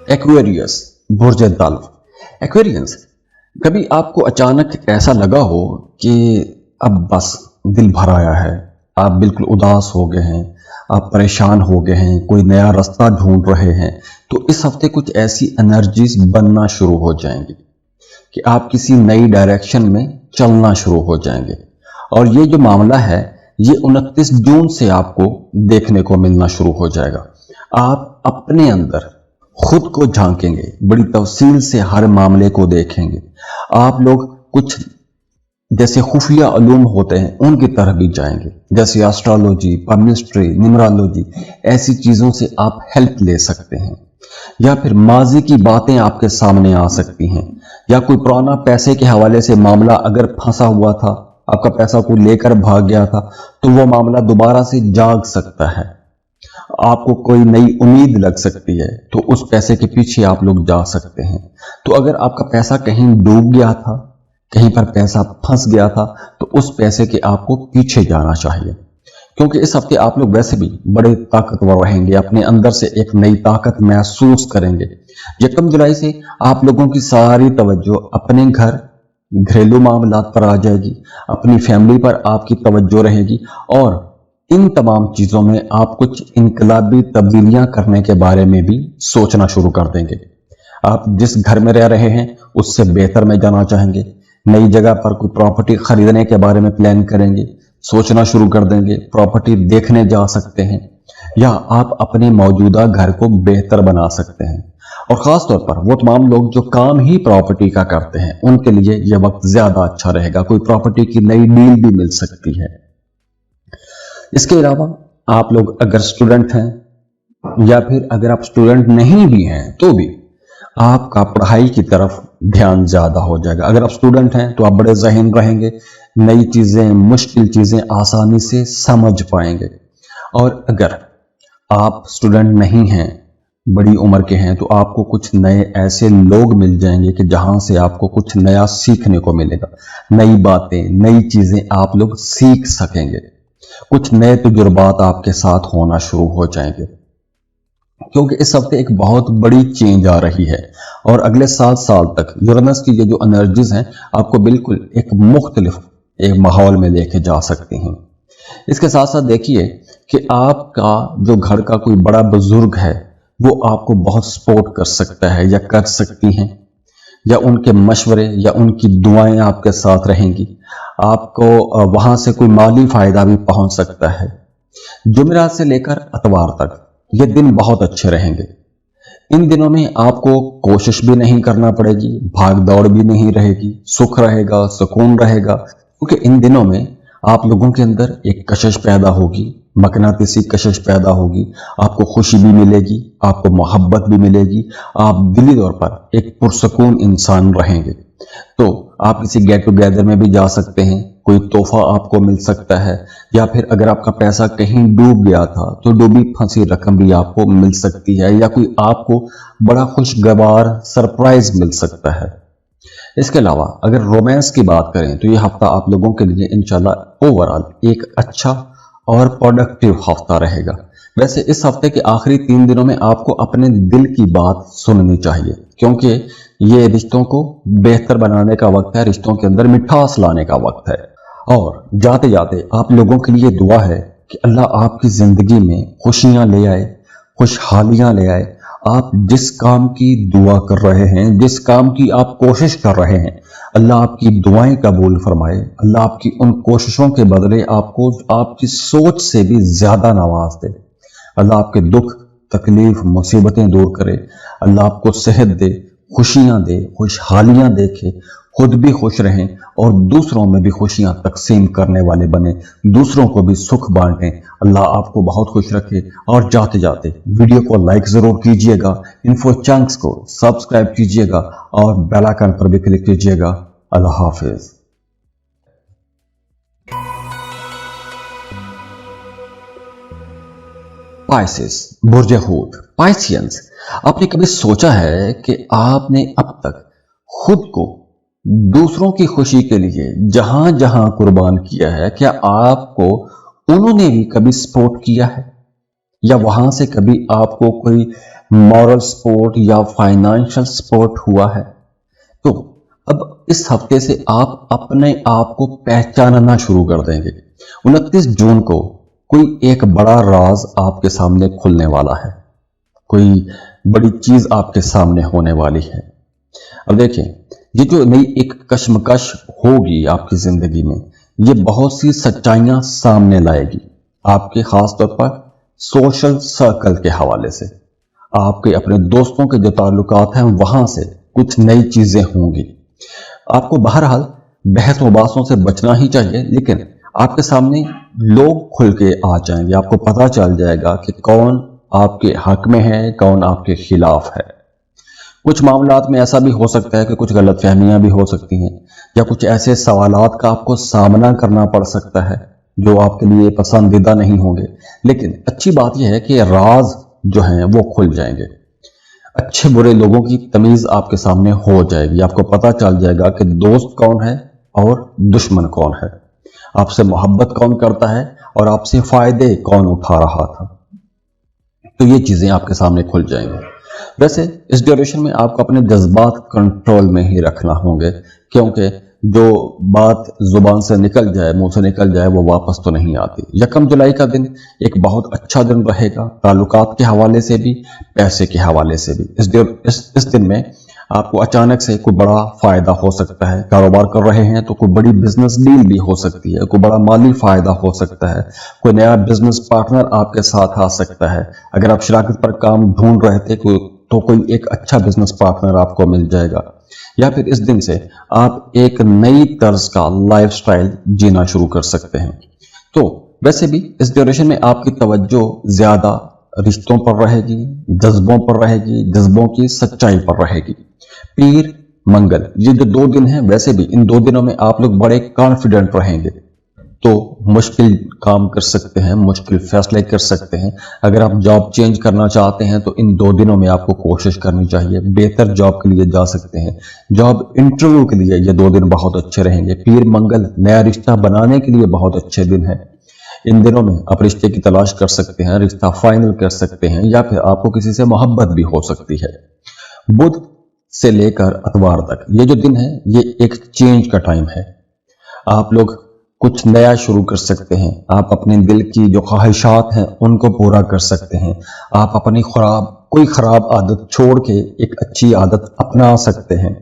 एक्वेरियस, बुर्ज दल्फ। एक्वेरियंस, कभी आपको अचानक ऐसा लगा हो कि अब बस दिल भर आया है, आप बिल्कुल उदास हो गए हैं, आप परेशान हो गए हैं, कोई नया रास्ता ढूंढ रहे हैं, तो इस हफ्ते कुछ ऐसी एनर्जीज बनना शुरू हो जाएंगी कि आप किसी नई डायरेक्शन में चलना शुरू हो जाएंगे। और ये जो मामला है ये 29 जून से आपको देखने को मिलना शुरू हो जाएगा। आप अपने अंदर खुद को झांकेंगे, बड़ी तफसील से हर मामले को देखेंगे। आप लोग कुछ जैसे खुफिया उलूम होते हैं उनकी तरफ भी जाएंगे, जैसे एस्ट्रोलॉजी, पामिस्ट्री, न्यूमरोलॉजी, ऐसी चीज़ों से आप हेल्प ले सकते हैं। या फिर माजी की बातें आपके सामने आ सकती हैं, या कोई पुराना पैसे के हवाले से मामला अगर फंसा हुआ था, आपका पैसा कोई लेकर भाग गया था, तो वो मामला दोबारा से जाग सकता है। आपको कोई नई उम्मीद लग सकती है तो उस पैसे के पीछे आप लोग जा सकते हैं। तो अगर आपका पैसा कहीं डूब गया था, कहीं पर पैसा फंस गया था, तो उस पैसे के आपको पीछे जाना चाहिए, क्योंकि इस हफ्ते आप लोग वैसे भी बड़े ताकतवर रहेंगे, अपने अंदर से एक नई ताकत महसूस करेंगे। 1 जुलाई से आप लोगों की सारी तवज्जो अपने घर, घरेलू मामलात पर आ जाएगी, अपनी फैमिली पर आपकी तवज्जो रहेगी और इन तमाम चीज़ों में आप कुछ इनकलाबी तब्दीलियां करने के बारे में भी सोचना शुरू कर देंगे। आप जिस घर में रह रहे हैं उससे बेहतर में जाना चाहेंगे, नई जगह पर कोई प्रॉपर्टी खरीदने के बारे में प्लान करेंगे, सोचना शुरू कर देंगे, प्रॉपर्टी देखने जा सकते हैं, या आप अपने मौजूदा घर को बेहतर बना सकते हैं। और ख़ास तौर पर वो तमाम लोग जो काम ही प्रॉपर्टी का करते हैं उनके लिए यह वक्त ज़्यादा अच्छा रहेगा, कोई प्रॉपर्टी की नई डील भी मिल सकती है। इसके अलावा आप लोग अगर स्टूडेंट हैं या फिर अगर आप स्टूडेंट नहीं भी हैं तो भी आपका पढ़ाई की तरफ ध्यान ज़्यादा हो जाएगा। अगर आप स्टूडेंट हैं तो आप बड़े ज़हीन रहेंगे, नई चीज़ें, मुश्किल चीज़ें आसानी से समझ पाएंगे। और अगर आप स्टूडेंट नहीं हैं, बड़ी उम्र के हैं, तो आपको कुछ नए ऐसे लोग मिल जाएंगे कि जहां से आपको कुछ नया सीखने को मिलेगा, नई बातें, नई चीज़ें आप लोग सीख सकेंगे, कुछ नए तजुर्बात आपके साथ होना शुरू हो जाएंगे, क्योंकि इस हफ्ते एक बहुत बड़ी चेंज आ रही है और अगले 7 साल तक यूरेनस की ये जो एनर्जीज हैं आपको बिल्कुल एक मुख्तलिफ एक माहौल में लेके जा सकती हैं। इसके साथ साथ देखिए कि आपका जो घर का कोई बड़ा बुजुर्ग है वो आपको बहुत सपोर्ट कर सकता है या कर सकती हैं, या उनके मशवरे या उनकी दुआएं आपके साथ रहेंगी। आपको वहां से कोई माली फायदा भी पहुंच सकता है। जुमेरात से लेकर इतवार तक ये दिन बहुत अच्छे रहेंगे। इन दिनों में आपको कोशिश भी नहीं करना पड़ेगी, भाग दौड़ भी नहीं रहेगी, सुख रहेगा, सुकून रहेगा, क्योंकि इन दिनों में आप लोगों के अंदर एक कशिश पैदा होगी, मकनातीसी कशिश पैदा होगी। आपको खुशी भी मिलेगी, आपको मोहब्बत भी मिलेगी, आप दिली तौर पर एक पुरसकून इंसान रहेंगे। तो आप किसी गेट टुगेदर में भी जा सकते हैं, कोई तोहफा आपको मिल सकता है, या फिर अगर आपका पैसा कहीं डूब गया था तो डूबी फंसी रकम भी आपको मिल सकती है, या कोई आपको बड़ा खुशगवार सरप्राइज मिल सकता है। इसके अलावा अगर रोमांस की बात करें तो ये हफ्ता आप लोगों के लिए इंशाल्लाह ओवरऑल एक अच्छा और प्रोडक्टिव हफ्ता रहेगा। वैसे इस हफ्ते के आखिरी 3 दिनों में आपको अपने दिल की बात सुननी चाहिए, क्योंकि ये रिश्तों को बेहतर बनाने का वक्त है, रिश्तों के अंदर मिठास लाने का वक्त है। और जाते जाते आप लोगों के लिए दुआ है कि अल्लाह आपकी जिंदगी में खुशियां ले आए, खुशहालियां ले आए। आप जिस काम की दुआ कर रहे हैं, जिस काम की आप कोशिश कर रहे हैं, अल्लाह आपकी दुआएं कबूल फरमाए। अल्लाह आपकी उन कोशिशों के बदले आपको आपकी सोच से भी ज्यादा नवाज दे। अल्लाह आपके दुख, तकलीफ, मुसीबतें दूर करे। अल्लाह आपको सेहत दे, खुशियां दे, खुशहालियां देखे, खुद भी खुश रहें और दूसरों में भी खुशियां तकसीम करने वाले बने, दूसरों को भी सुख बांटें। अल्लाह आपको बहुत खुश रखे। और जाते जाते वीडियो को लाइक जरूर कीजिएगा, इन्फो चंक्स को सब्सक्राइब कीजिएगा और बेल आइकन पर भी क्लिक कीजिएगा। अल्लाह हाफिज। पाइसेस, बुर्ज हूत, पाइसियंस, आपने कभी सोचा है कि आपने अब तक खुद को दूसरों की खुशी के लिए जहां जहां कुर्बान किया है, क्या आपको उन्होंने भी कभी सपोर्ट किया है, या वहां से कभी आपको कोई मॉरल सपोर्ट या फाइनेंशियल सपोर्ट हुआ है? तो अब इस हफ्ते से आप अपने आप को पहचानना शुरू कर देंगे। 29 जून को कोई एक बड़ा राज आपके सामने खुलने वाला है, कोई बड़ी चीज आपके सामने होने वाली है। अब देखें, ये जो नई एक कशमकश होगी आपकी जिंदगी में, ये बहुत सी सच्चाइयां सामने लाएगी, आपके खास तौर पर सोशल सर्कल के हवाले से, आपके अपने दोस्तों के जो ताल्लुकात हैं वहां से कुछ नई चीजें होंगी। आपको बहरहाल बहस मुबासों से बचना ही चाहिए, लेकिन आपके सामने लोग खुल के आ जाएंगे, आपको पता चल जाएगा कि कौन आपके हक में है, कौन आपके खिलाफ है। कुछ मामलात में ऐसा भी हो सकता है कि कुछ गलतफहमियां भी हो सकती हैं, या कुछ ऐसे सवालात का आपको सामना करना पड़ सकता है जो आपके लिए पसंदीदा नहीं होंगे। लेकिन अच्छी बात यह है कि राज जो हैं वो खुल जाएंगे, अच्छे बुरे लोगों की तमीज आपके सामने हो जाएगी, आपको पता चल जाएगा कि दोस्त कौन है और दुश्मन कौन है, आपसे मोहब्बत कौन करता है और आपसे फायदे कौन उठा रहा था। तो ये चीजें आपके सामने खुल जाएंगी। वैसे इस ड्यूरेशन में आपको अपने जज्बात कंट्रोल में ही रखना होंगे, क्योंकि जो बात जुबान से निकल जाए, मुंह से निकल जाए, वो वापस तो नहीं आती। 1 जुलाई का दिन एक बहुत अच्छा दिन रहेगा, ताल्लुकात के हवाले से भी, पैसे के हवाले से भी। इस दिन में आपको अचानक से कोई बड़ा फायदा हो सकता है। कारोबार कर रहे हैं तो कोई बड़ी बिजनेस डील भी हो सकती है, कोई बड़ा माली फायदा हो सकता है, कोई नया बिजनेस पार्टनर आपके साथ आ सकता है। अगर आप शराकत पर काम ढूंढ रहे थे तो कोई एक अच्छा बिजनेस पार्टनर आपको मिल जाएगा, या फिर इस दिन से आप एक नई तर्ज का लाइफस्टाइल जीना शुरू कर सकते हैं। तो वैसे भी इस ड्यूरेशन में आपकी तवज्जो ज्यादा रिश्तों पर रहेगी, जज्बों पर रहेगी, जज्बों की सच्चाई पर रहेगी। पीर मंगल, ये जो 2 दिन हैं, वैसे भी इन 2 दिनों में आप लोग बड़े कॉन्फिडेंट रहेंगे, तो मुश्किल काम कर सकते हैं, मुश्किल फैसले कर सकते हैं। अगर आप जॉब चेंज करना चाहते हैं तो इन 2 दिनों में आपको कोशिश करनी चाहिए, बेहतर जॉब के लिए जा सकते हैं। जॉब इंटरव्यू के लिए ये 2 दिन बहुत अच्छे रहेंगे। पीर मंगल नया रिश्ता बनाने के लिए बहुत अच्छे दिन है। इन दिनों में आप रिश्ते की तलाश कर सकते हैं, रिश्ता फाइनल कर सकते हैं, या फिर आपको किसी से मोहब्बत भी हो सकती है। बुध से लेकर अतवार तक ये जो दिन है, ये एक चेंज का टाइम है। आप लोग कुछ नया शुरू कर सकते हैं, आप अपने दिल की जो ख्वाहिशात हैं उनको पूरा कर सकते हैं, आप अपनी कोई खराब आदत छोड़ के एक अच्छी आदत अपना सकते हैं।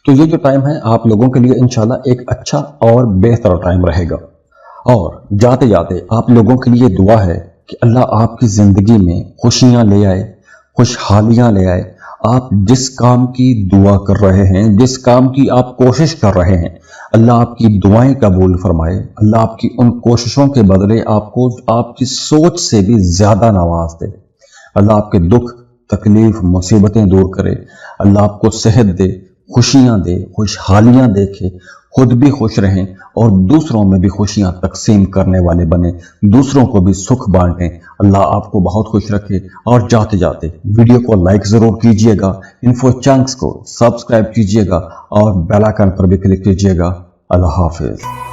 तो ये जो टाइम है आप लोगों के लिए इंशाल्लाह एक अच्छा और बेहतर टाइम रहेगा। और जाते जाते आप लोगों के लिए दुआ है कि अल्लाह आपकी जिंदगी में खुशियां ले आए, खुशहालियां ले आए। आप जिस काम की दुआ कर रहे हैं, जिस काम की आप कोशिश कर रहे हैं, اللہ آپ کی دعائیں قبول فرمائے، اللہ آپ کی ان کوششوں کے بدلے آپ کو آپ کی سوچ سے بھی زیادہ نواز دے، اللہ آپ کے دکھ تکلیف مصیبتیں دور کرے، اللہ آپ کو صحت دے، خوشیاں دے، خوشحالیاں دیکھے، خود بھی خوش رہیں اور دوسروں میں بھی خوشیاں تقسیم کرنے والے بنیں، دوسروں کو بھی سکھ بانٹیں۔ اللہ آپ کو بہت خوش رکھے۔ اور جاتے جاتے ویڈیو کو لائک ضرور کیجئے گا، انفو چنکس کو سبسکرائب کیجئے گا اور بیل آئیکن پر بھی کلک کیجئے گا۔ اللہ حافظ۔